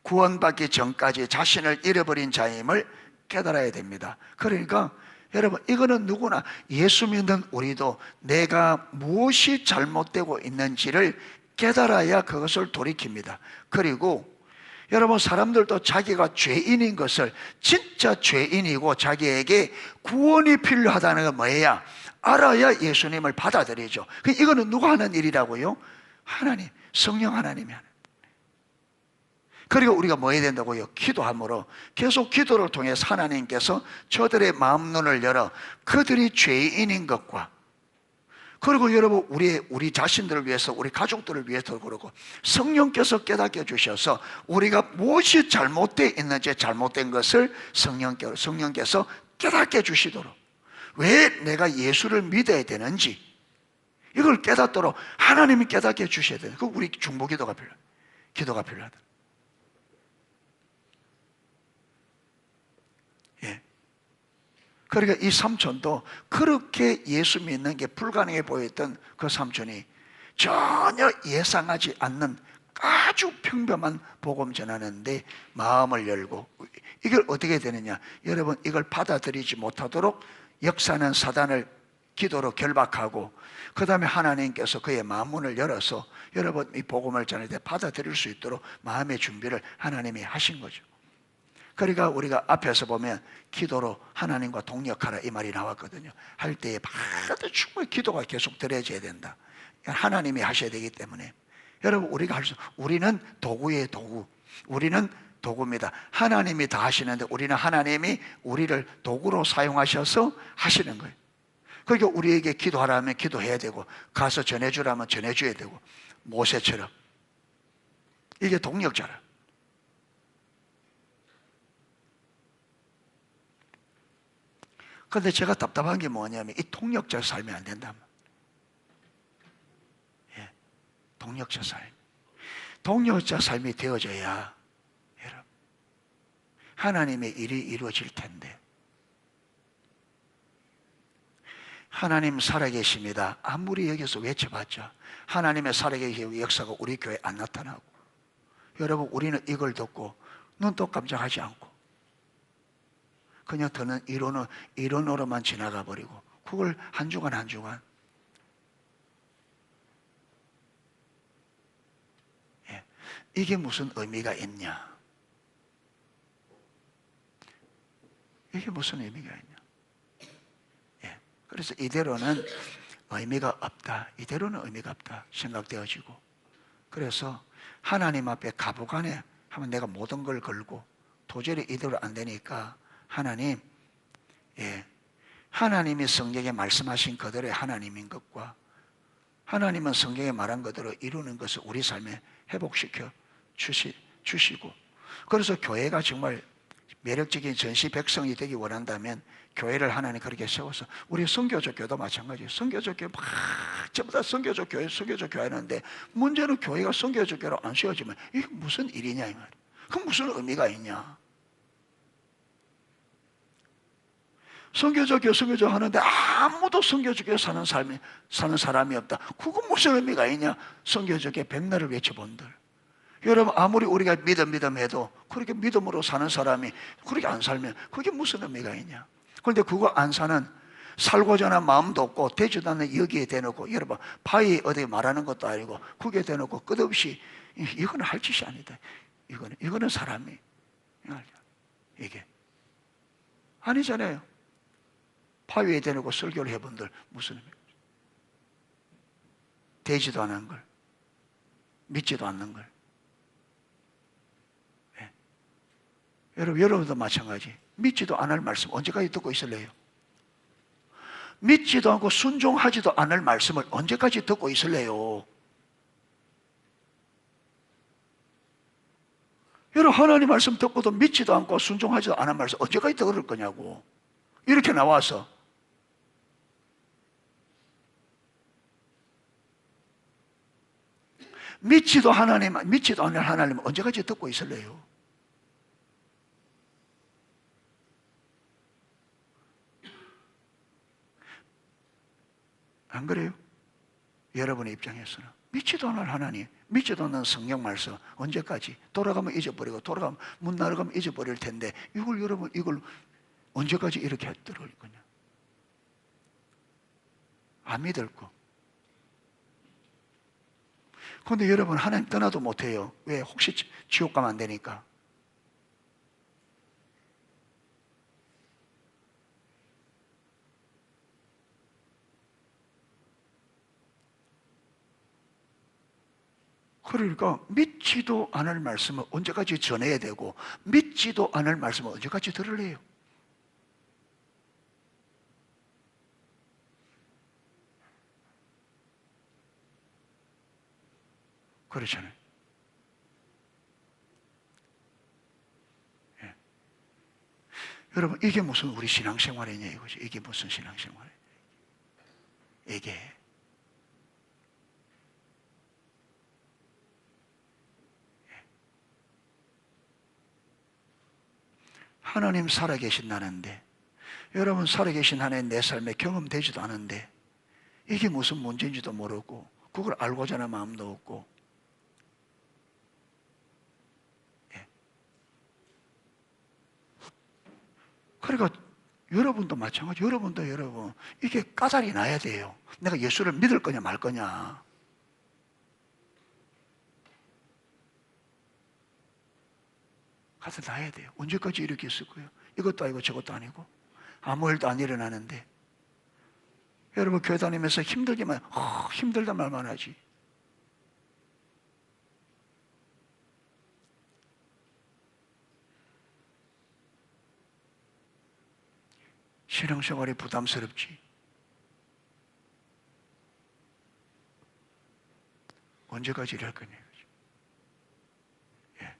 S1: 구원받기 전까지 자신을 잃어버린 자임을 깨달아야 됩니다. 그러니까 여러분 이거는 누구나, 예수 믿는 우리도 내가 무엇이 잘못되고 있는지를 깨달아야 그것을 돌이킵니다. 그리고 여러분 사람들도 자기가 죄인인 것을, 진짜 죄인이고 자기에게 구원이 필요하다는 건 뭐예요? 알아야 예수님을 받아들이죠. 이거는 누가 하는 일이라고요? 하나님, 성령 하나님이 하는. 그리고 우리가 뭐 해야 된다고요? 기도함으로, 계속 기도를 통해서 하나님께서 저들의 마음 눈을 열어 그들이 죄인인 것과, 그리고 여러분 우리 자신들을 위해서, 우리 가족들을 위해서 그러고 성령께서 깨닫게 주셔서 우리가 무엇이 잘못되어 있는지, 잘못된 것을 성령께서 깨닫게 주시도록, 왜 내가 예수를 믿어야 되는지 이걸 깨닫도록 하나님이 깨닫게 주셔야 돼요. 그 우리 중보기도가 필요하다. 그러니까 이 삼촌도 그렇게 예수 믿는 게 불가능해 보였던 그 삼촌이 전혀 예상하지 않는 아주 평범한 복음 전하는데 마음을 열고, 이걸 어떻게 되느냐, 여러분 이걸 받아들이지 못하도록 역사는 사단을 기도로 결박하고, 그 다음에 하나님께서 그의 마음문을 열어서 여러분 이 복음을 전할 때 받아들일 수 있도록 마음의 준비를 하나님이 하신 거죠. 그러니까 우리가 앞에서 보면 기도로 하나님과 동력하라 이 말이 나왔거든요. 할 때에 충분히 기도가 계속 드려져야 된다. 하나님이 하셔야 되기 때문에. 여러분, 우리가 우리는 도구예요, 도구. 우리는 도구입니다. 하나님이 다 하시는데 우리는 하나님이 우리를 도구로 사용하셔서 하시는 거예요. 그러니까 우리에게 기도하라면 기도해야 되고, 가서 전해주라면 전해줘야 되고, 모세처럼. 이게 동력자라. 그런데 제가 답답한 게 뭐냐면, 이 동력자 삶이 안 된다. 예, 동력자 삶. 동력자 삶이 되어져야 여러분, 하나님의 일이 이루어질 텐데. 하나님 살아계십니다. 아무리 여기서 외쳐봤자 하나님의 살아계신 역사가 우리 교회에 안 나타나고, 여러분, 우리는 이걸 듣고 눈도 깜짝하지 않고 그냥 더는 이론으로만 지나가 버리고, 그걸 한 주간 한 주간. 예, 이게 무슨 의미가 있냐? 이게 무슨 의미가 있냐? 예, 그래서 이대로는 의미가 없다. 이대로는 의미가 없다 생각되어지고, 그래서 하나님 앞에 가부간에 하면 내가 모든 걸 걸고 도저히 이대로 안 되니까 하나님, 예, 하나님이 성경에 말씀하신 그대로의 하나님인 것과 하나님은 성경에 말한 그대로 이루는 것을 우리 삶에 회복시켜 주시고, 그래서 교회가 정말 매력적인 전시 백성이 되기 원한다면 교회를 하나님 그렇게 세워서, 우리 선교적 교도 마찬가지예요. 선교적 교회 막 전부 다 선교적 교회 하는데, 문제는 교회가 선교적 교회로 안 세워지면 이게 무슨 일이냐 이 말이에요. 그럼 무슨 의미가 있냐? 선교적 교회 하는데 아무도 선교적 교회 사는 사람이 없다. 그건 무슨 의미가 있냐? 선교적 교회 백날을 외쳐본들. 여러분, 아무리 우리가 믿음 해도 그렇게 믿음으로 사는 사람이 그렇게 안 살면 그게 무슨 의미가 있냐? 그런데 그거 안 사는, 살고자 하는 마음도 없고 되지도 않는 여기에 대놓고, 여러분, 파이 어디 말하는 것도 아니고 그게 대놓고 끝없이, 이거는 할 짓이 아니다. 이거는 사람이, 이게 아니잖아요. 파위에 대놓고 설교를 해본들 무슨 의미가? 되지도 않은 걸, 믿지도 않는 걸. 네. 여러분도 마찬가지. 믿지도 않을 말씀 언제까지 듣고 있을래요? 믿지도 않고 순종하지도 않을 말씀을 언제까지 듣고 있을래요? 여러분, 하나님 말씀 듣고도 믿지도 않고 순종하지도 않은 말씀 언제까지 들을 거냐고. 이렇게 나와서 믿지도 않는 하나님을 언제까지 듣고 있을래요? 안 그래요? 여러분의 입장에서는 믿지도 않는 하나님, 믿지도 않는 성경 말씀 언제까지? 돌아가면 잊어버리고, 돌아가면 문 나가면 잊어버릴 텐데, 이걸 언제까지 이렇게 들을 거냐? 안 믿을 거. 그런데 여러분, 하나님 떠나도 못해요. 왜? 혹시 지옥 가면 안 되니까. 그러니까 믿지도 않을 말씀을 언제까지 전해야 되고, 믿지도 않을 말씀을 언제까지 들으래요? 그렇잖아요. 예. 여러분, 이게 무슨 우리 신앙생활이냐 이거죠. 이게 무슨 신앙생활이냐. 이게 하나님 살아계신다는데, 여러분 살아계신 하나님 내 삶에 경험되지도 않은데, 이게 무슨 문제인지도 모르고 그걸 알고자 하는 마음도 없고. 예. 그러니까 여러분도 마찬가지. 여러분 이게 까닭이 나야 돼요. 내가 예수를 믿을 거냐 말 거냐. 가서 나야 돼요. 언제까지 이렇게 있을 거예요? 이것도 아니고 저것도 아니고 아무 일도 안 일어나는데. 여러분 교회 다니면서 힘들기만 힘들다 말만 하지. 신앙생활이 부담스럽지. 언제까지 이럴 거냐. 예.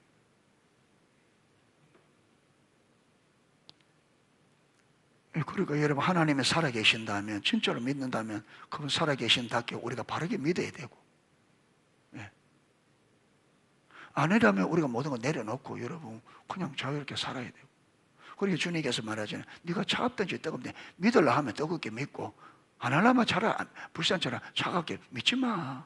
S1: 그러니까 여러분 하나님이 살아계신다면, 진짜로 믿는다면 그분 살아계신답게 우리가 바르게 믿어야 되고, 예. 아니라면 우리가 모든 거 내려놓고 여러분 그냥 자유롭게 살아야 되고. 그리고 주님께서 말하잖아요. 네가 차갑든지 뜨겁든지 믿으려 하면 뜨겁게 믿고, 안 하려면 불쌍처럼 차갑게 믿지 마.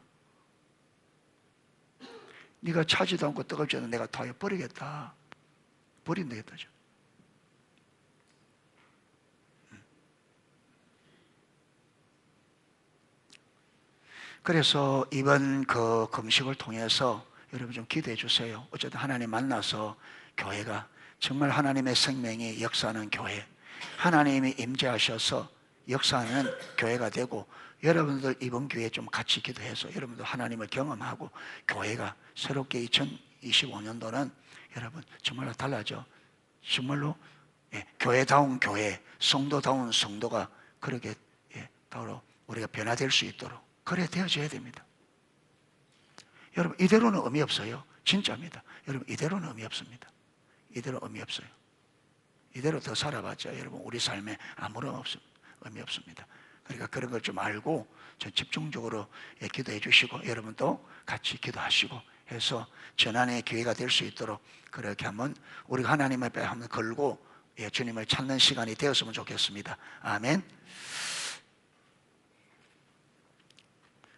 S1: 네가 차지도 않고 뜨겁지 않은 내가 다 버리겠다. 버린다겠다. 그래서 이번 그 금식을 통해서 여러분 좀 기도해 주세요. 어쨌든 하나님 만나서 교회가 정말 하나님의 생명이 역사하는 교회, 하나님이 임재하셔서 역사하는 교회가 되고, 여러분들 이번 기회에 좀 같이 기도해서 여러분들 하나님을 경험하고 교회가 새롭게 2025년도는 여러분 정말로 달라져. 정말로 교회다운 교회, 성도다운 성도가 그렇게 바로 우리가 변화될 수 있도록 그래 되어져야 됩니다. 여러분 이대로는 의미 없어요. 진짜입니다. 여러분 이대로는 의미 없습니다. 이대로 의미 없어요. 이대로 더 살아봤자 여러분 우리 삶에 아무런 의미 없습니다. 그러니까 그런 걸 좀 알고 좀 집중적으로 기도해 주시고, 여러분도 같이 기도하시고 해서 전환의 기회가 될 수 있도록 그렇게 한번 우리가 하나님 앞에 한번 걸고 주님을 찾는 시간이 되었으면 좋겠습니다. 아멘.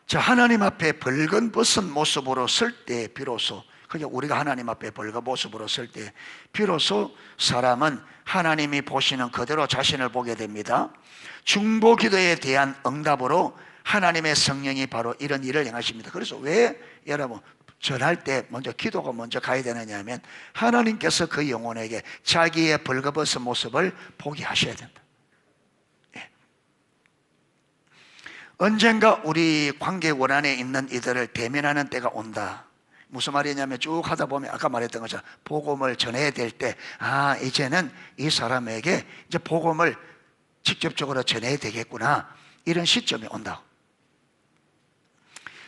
S1: 자, 하나님 앞에 벌건벗은 모습으로 설 때 비로소, 그러니까 우리가 하나님 앞에 벌건 모습으로 설 때 비로소 사람은 하나님이 보시는 그대로 자신을 보게 됩니다. 중보 기도에 대한 응답으로 하나님의 성령이 바로 이런 일을 행하십니다. 그래서 왜 여러분 전할 때 먼저 기도가 먼저 가야 되느냐 하면, 하나님께서 그 영혼에게 자기의 벌거벗은 모습을 보게 하셔야 된다. 언젠가 우리 관계 원안에 있는 이들을 대면하는 때가 온다. 무슨 말이냐면 쭉 하다 보면 아까 말했던 것처럼 복음을 전해야 될 때, 이제는 이 사람에게 이제 복음을 직접적으로 전해야 되겠구나, 이런 시점이 온다.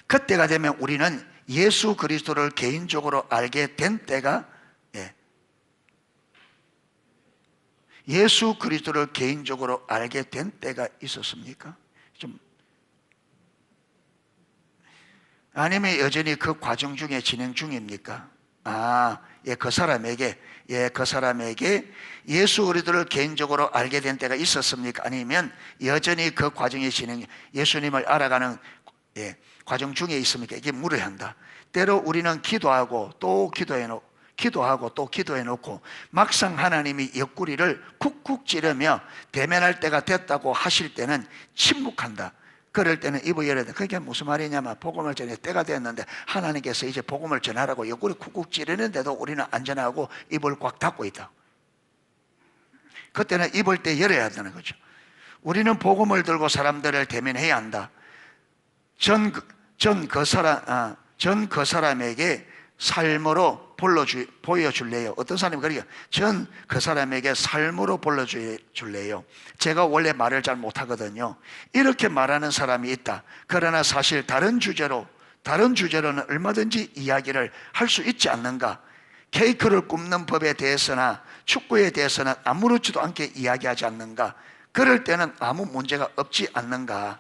S1: 그때가 되면 우리는 예수 그리스도를 개인적으로 알게 된 때가, 예수 그리스도를 개인적으로 알게 된 때가 있었습니까? 아니면 여전히 그 과정 중에 진행 중입니까? 그 사람에게 예수 그리스도를 개인적으로 알게 된 때가 있었습니까? 아니면 여전히 그 과정의 진행, 예수님을 알아가는 과정 중에 있습니까? 이게 물어야 한다. 때로 우리는 기도하고 또 기도해 놓고 막상 하나님이 옆구리를 쿡쿡 찌르며 대면할 때가 됐다고 하실 때는 침묵한다. 그럴 때는 입을 열어야 돼. 그게 무슨 말이냐면, 복음을 전해 때가 됐는데 하나님께서 이제 복음을 전하라고 옆구리 쿡쿡 찌르는데도 우리는 안전하고 입을 꽉 닫고 있다. 그때는 입을 때 열어야 되는 거죠. 우리는 복음을 들고 사람들을 대면해야 한다. 전 그 사람에게 삶으로 보여줄래요? 어떤 사람이 그래요? 전 그 사람에게 삶으로 보여줄래요? 제가 원래 말을 잘 못하거든요. 이렇게 말하는 사람이 있다. 그러나 사실 다른 주제로는 얼마든지 이야기를 할 수 있지 않는가? 케이크를 굽는 법에 대해서나 축구에 대해서는 아무렇지도 않게 이야기하지 않는가? 그럴 때는 아무 문제가 없지 않는가?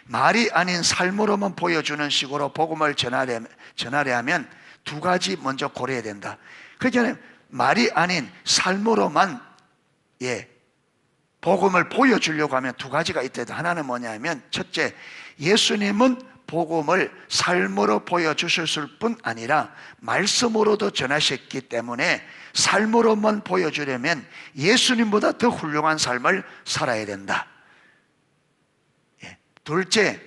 S1: 말이 아닌 삶으로만 보여주는 식으로 복음을 전하려면 두 가지 먼저 고려해야 된다. 그러니까 말이 아닌 삶으로만 복음을 보여주려고 하면 두 가지가 있다. 하나는 뭐냐면, 첫째, 예수님은 복음을 삶으로 보여주셨을 뿐 아니라 말씀으로도 전하셨기 때문에 삶으로만 보여주려면 예수님보다 더 훌륭한 삶을 살아야 된다. 둘째,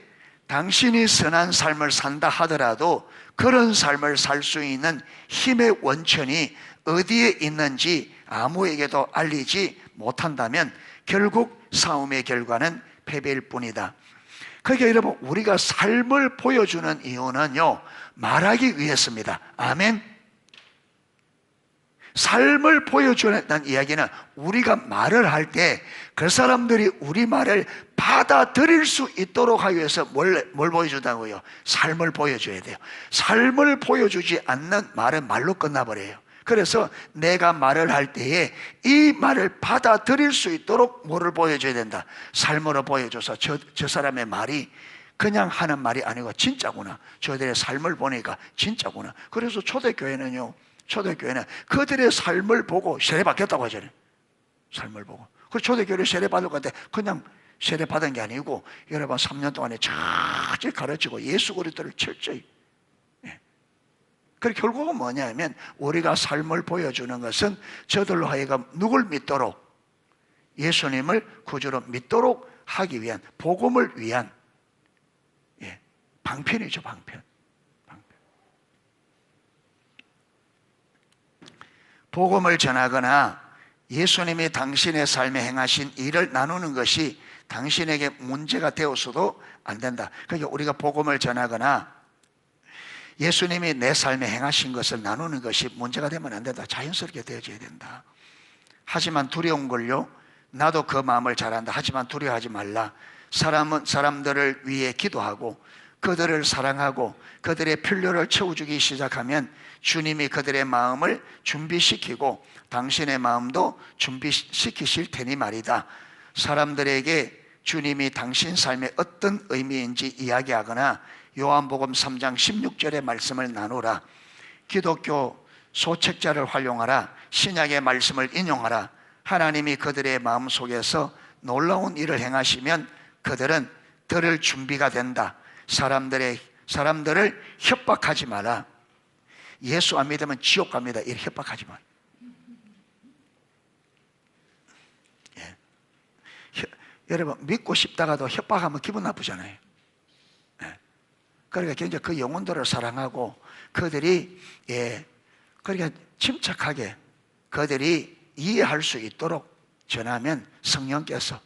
S1: 당신이 선한 삶을 산다 하더라도 그런 삶을 살 수 있는 힘의 원천이 어디에 있는지 아무에게도 알리지 못한다면 결국 싸움의 결과는 패배일 뿐이다. 그러니까 여러분, 우리가 삶을 보여주는 이유는요, 말하기 위해서입니다. 아멘. 삶을 보여주는 이야기는 우리가 말을 할 때 그 사람들이 우리 말을 받아들일 수 있도록 하기 위해서 뭘 보여주다고요? 삶을 보여줘야 돼요. 삶을 보여주지 않는 말은 말로 끝나버려요. 그래서 내가 말을 할 때에 이 말을 받아들일 수 있도록 뭐를 보여줘야 된다? 삶으로 보여줘서 저 사람의 말이 그냥 하는 말이 아니고 진짜구나, 저들의 삶을 보니까 진짜구나. 그래서 초대교회는 그들의 삶을 보고 세례받겠다고 하잖아요. 삶을 보고. 그 초대교회를 세례받을 건데 그냥 세례받은 게 아니고 여러분 3년 동안에 철저히 가르치고 예수 그리스도를 철저히. 그리고 결국은 뭐냐면 우리가 삶을 보여주는 것은 저들로 하여금 누굴 믿도록, 예수님을 구주로 믿도록 하기 위한, 복음을 위한 방편이죠. 방편. 복음을 전하거나 예수님이 당신의 삶에 행하신 일을 나누는 것이 당신에게 문제가 되어서도 안 된다. 그러니까 우리가 복음을 전하거나 예수님이 내 삶에 행하신 것을 나누는 것이 문제가 되면 안 된다. 자연스럽게 되어져야 된다. 하지만 두려운 걸요, 나도 그 마음을 잘 안다. 하지만 두려워하지 말라. 사람들을 위해 기도하고 그들을 사랑하고 그들의 필요를 채워주기 시작하면 주님이 그들의 마음을 준비시키고 당신의 마음도 준비시키실 테니 말이다. 사람들에게 주님이 당신 삶에 어떤 의미인지 이야기하거나 요한복음 3장 16절의 말씀을 나누라. 기독교 소책자를 활용하라. 신약의 말씀을 인용하라. 하나님이 그들의 마음속에서 놀라운 일을 행하시면 그들은 들을 준비가 된다. 사람들을 협박하지 마라. 예수 안 믿으면 지옥 갑니다. 이렇게 협박하지 마라. 여러분, 믿고 싶다가도 협박하면 기분 나쁘잖아요. 그러니까 굉장히 그 영혼들을 사랑하고 그들이 그러니까 침착하게 그들이 이해할 수 있도록 전하면 성령께서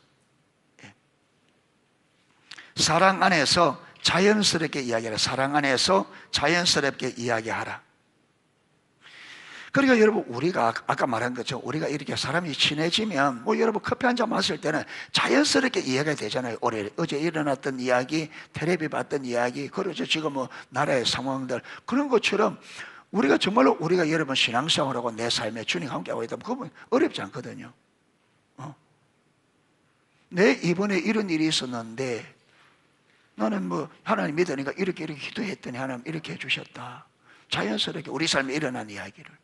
S1: 사랑 안에서 자연스럽게 이야기하라. 사랑 안에서 자연스럽게 이야기하라. 그러니까 여러분, 우리가 아까 말한 것처럼 우리가 이렇게 사람이 친해지면 여러분 커피 한 잔 마실 때는 자연스럽게 이야기가 되잖아요. 어제 일어났던 이야기, 텔레비 봤던 이야기, 그렇죠. 지금 나라의 상황들, 그런 것처럼 우리가 정말로 우리가 여러분 신앙생활하고 내 삶에 주님 함께하고 있다면 그건 어렵지 않거든요. 내 이번에 이런 일이 있었는데 나는 하나님 믿으니까 이렇게 기도했더니 하나님 이렇게 해주셨다. 자연스럽게 우리 삶에 일어난 이야기를.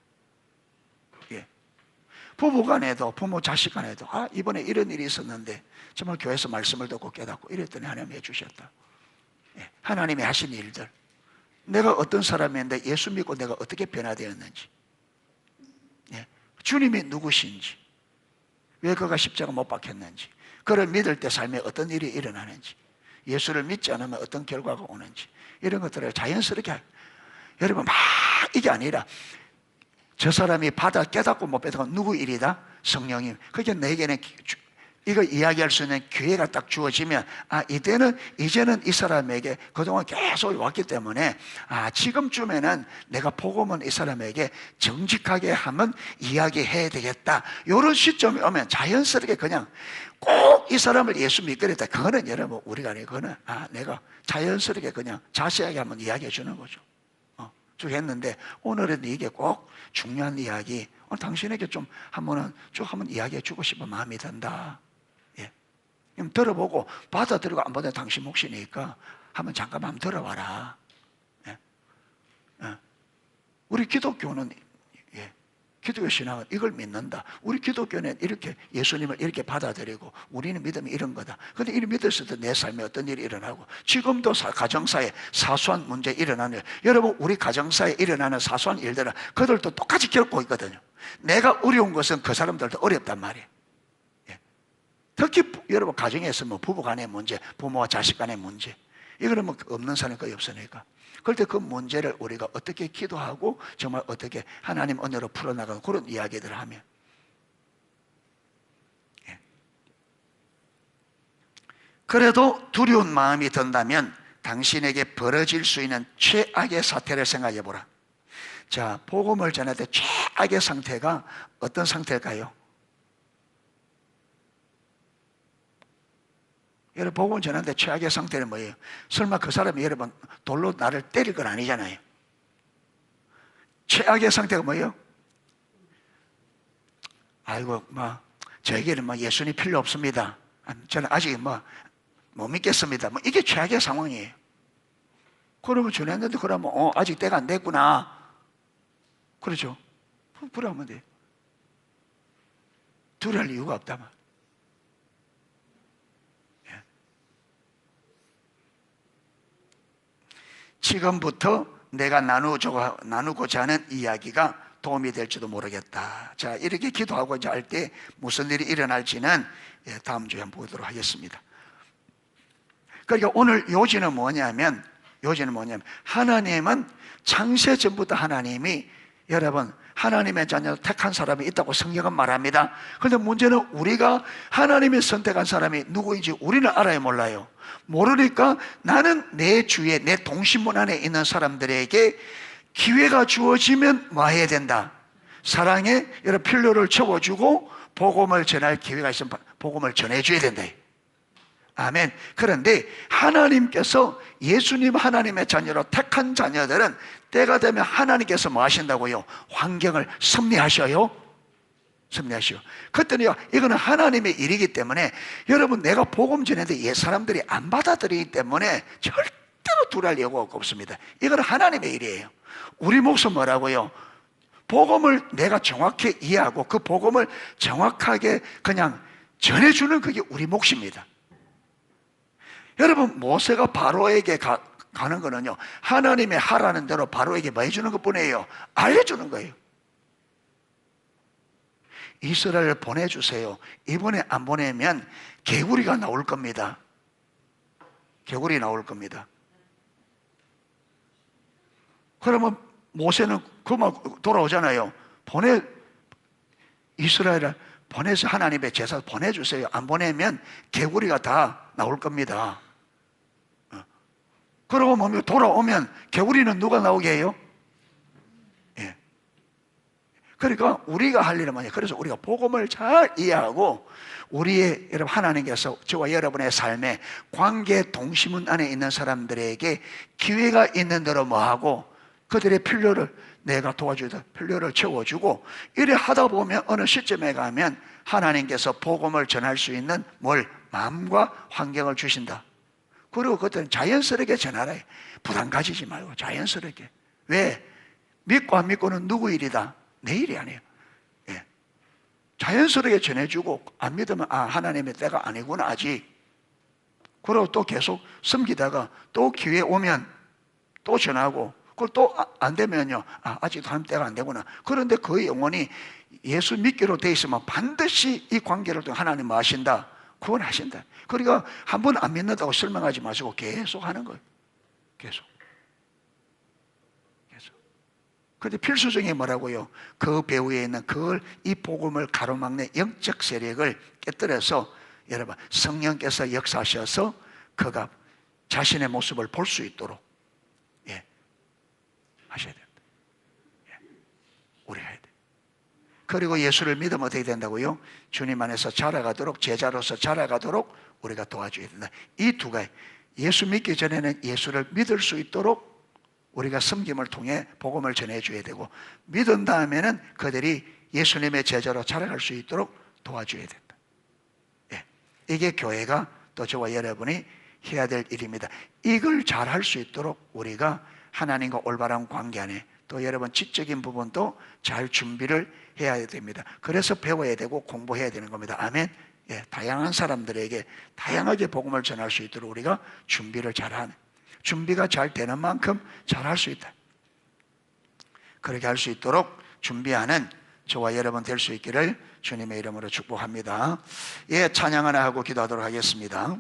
S1: 부부간에도, 부모 자식간에도 이번에 이런 일이 있었는데 정말 교회에서 말씀을 듣고 깨닫고 이랬더니 하나님 해주셨다. 하나님이 하신 일들, 내가 어떤 사람인데 예수 믿고 내가 어떻게 변화되었는지, 주님이 누구신지, 왜 그가 십자가 못 박혔는지, 그를 믿을 때 삶에 어떤 일이 일어나는지, 예수를 믿지 않으면 어떤 결과가 오는지, 이런 것들을 자연스럽게 여러분, 막 이게 아니라 저 사람이 받아 깨닫고 못 깨닫고 누구 일이다? 성령님. 그게 내게는 이거 이야기할 수 있는 기회가 딱 주어지면 이제는 이 사람에게 그동안 계속 왔기 때문에 지금쯤에는 내가 복음은 이 사람에게 정직하게 하면 이야기해야 되겠다. 이런 시점이 오면 자연스럽게 그냥 꼭 이 사람을 예수 믿겠다. 그거는 여러분 우리가 아니고 그거는 내가 자연스럽게 그냥 자세하게 한번 이야기해 주는 거죠. 쭉 했는데 오늘은 이게 꼭 중요한 이야기, 당신에게 좀 한번 이야기해 주고 싶은 마음이 든다. 그럼 들어보고 받아들이고 안 받아 당신 몫이니까 한번 잠깐만 한번 들어봐라. 우리 기독교는 기독교 신앙은 이걸 믿는다. 우리 기독교는 이렇게 예수님을 이렇게 받아들이고 우리는 믿음이 이런 거다. 그런데 이 믿었을 때 내 삶에 어떤 일이 일어나고 지금도 가정사에 사소한 문제 일어나는, 여러분 우리 가정사에 일어나는 사소한 일들은 그들도 똑같이 겪고 있거든요. 내가 어려운 것은 그 사람들도 어렵단 말이에요. 특히 여러분 가정에서 부부 간의 문제, 부모와 자식 간의 문제, 이거는 없는 사람이 거의 없으니까. 그럴 때 그 문제를 우리가 어떻게 기도하고 정말 어떻게 하나님 은혜로 풀어나가는 그런 이야기들을 하면 그래도 두려운 마음이 든다면 당신에게 벌어질 수 있는 최악의 사태를 생각해 보라. 자, 복음을 전할 때 최악의 상태가 어떤 상태일까요? 여러분, 복음을 전하는데 최악의 상태는 뭐예요? 설마 그 사람이 여러분 돌로 나를 때릴 건 아니잖아요. 최악의 상태가 뭐예요? 아이고, 저에게는 예수님 필요 없습니다. 저는 아직 못 믿겠습니다. 이게 최악의 상황이에요. 그러면 전했는데, 그러면, 아직 때가 안 됐구나. 그렇죠? 그러면 돼요. 두려울 이유가 없다면. 예. 지금부터 내가 나누고자 하는 이야기가 도움이 될지도 모르겠다. 자, 이렇게 기도하고자 할 때 무슨 일이 일어날지는 다음 주에 한번 보도록 하겠습니다. 그러니까 오늘 요지는 뭐냐면 하나님은 창세 전부터 하나님이 여러분 하나님의 자녀 택한 사람이 있다고 성경은 말합니다. 그런데 문제는 우리가 하나님이 선택한 사람이 누구인지 우리는 알아요, 몰라요? 모르니까 나는 내 주위에 내 동신문 안에 있는 사람들에게 기회가 주어지면 뭐 해야 된다? 사랑에 여러 필요를 채워주고 복음을 전할 기회가 있으면 복음을 전해줘야 된다. 아멘. 그런데 하나님께서 예수님 하나님의 자녀로 택한 자녀들은 때가 되면 하나님께서 뭐 하신다고요? 환경을 섭리하셔요. 그랬더니요, 이거는 하나님의 일이기 때문에 여러분, 내가 복음 전했는데 사람들이 안 받아들이기 때문에 절대로 두려울 이유가 없습니다. 이거는 하나님의 일이에요. 우리 몫은 뭐라고요? 복음을 내가 정확히 이해하고 그 복음을 정확하게 그냥 전해주는 그게 우리 몫입니다. 여러분, 모세가 바로에게 가는 거는요, 하나님의 하라는 대로 바로에게 뭐 해주는 것 뿐이에요? 알려주는 거예요. 이스라엘을 보내주세요. 이번에 안 보내면 개구리가 나올 겁니다. 개구리 나올 겁니다. 그러면 모세는 그만 돌아오잖아요. 이스라엘을 보내서 하나님의 제사 보내주세요. 안 보내면 개구리가 다 나올 겁니다. 그러고 돌아오면 개구리는 누가 나오게 해요? 예. 그러니까 우리가 할 일은 뭐냐? 그래서 우리가 복음을 잘 이해하고 우리의 여러분 하나님께서 저와 여러분의 삶에 관계 동심문 안에 있는 사람들에게 기회가 있는 대로 뭐하고 그들의 필요를 내가 도와주다 필요를 채워주고 이래 하다 보면 어느 시점에 가면 하나님께서 복음을 전할 수 있는 마음과 환경을 주신다. 그리고 그때는 자연스럽게 전하라. 부담 가지지 말고 자연스럽게. 왜? 믿고 안 믿고는 누구 일이다? 내 일이 아니에요. 예. 자연스럽게 전해주고 안 믿으면 하나님의 때가 아니구나 아직. 그리고 또 계속 섬기다가 또 기회 오면 또 전하고 그걸 또 안 되면요, 아직도 하나님 때가 안 되구나. 그런데 그 영혼이 예수 믿기로 돼 있으면 반드시 이 관계를 통해 하나님 뭐 하신다? 구원하신다. 그러니까 한 번 안 믿는다고 설명하지 마시고 계속 하는 거예요. 계속. 그런데 필수적인 뭐라고요? 그 배후에 있는 이 복음을 가로막는 영적 세력을 깨뜨려서 여러분 성령께서 역사하셔서 그가 자신의 모습을 볼 수 있도록 하셔야 됩니다. 우리가 해야 돼요. 그리고 예수를 믿으면 어떻게 된다고요? 주님 안에서 자라가도록, 제자로서 자라가도록 우리가 도와줘야 된다. 이 두 가지, 예수 믿기 전에는 예수를 믿을 수 있도록 우리가 섬김을 통해 복음을 전해줘야 되고, 믿은 다음에는 그들이 예수님의 제자로 자라갈 수 있도록 도와줘야 된다. 이게 교회가 또 저와 여러분이 해야 될 일입니다. 이걸 잘 할 수 있도록 우리가 하나님과 올바른 관계 안에 또 여러분 지적인 부분도 잘 준비를 해야 됩니다. 그래서 배워야 되고 공부해야 되는 겁니다. 아멘. 다양한 사람들에게 다양하게 복음을 전할 수 있도록 우리가 준비를 잘하는, 준비가 잘 되는 만큼 잘 할 수 있다. 그렇게 할 수 있도록 준비하는 저와 여러분 될 수 있기를 주님의 이름으로 축복합니다. 찬양 하나 하고 기도하도록 하겠습니다.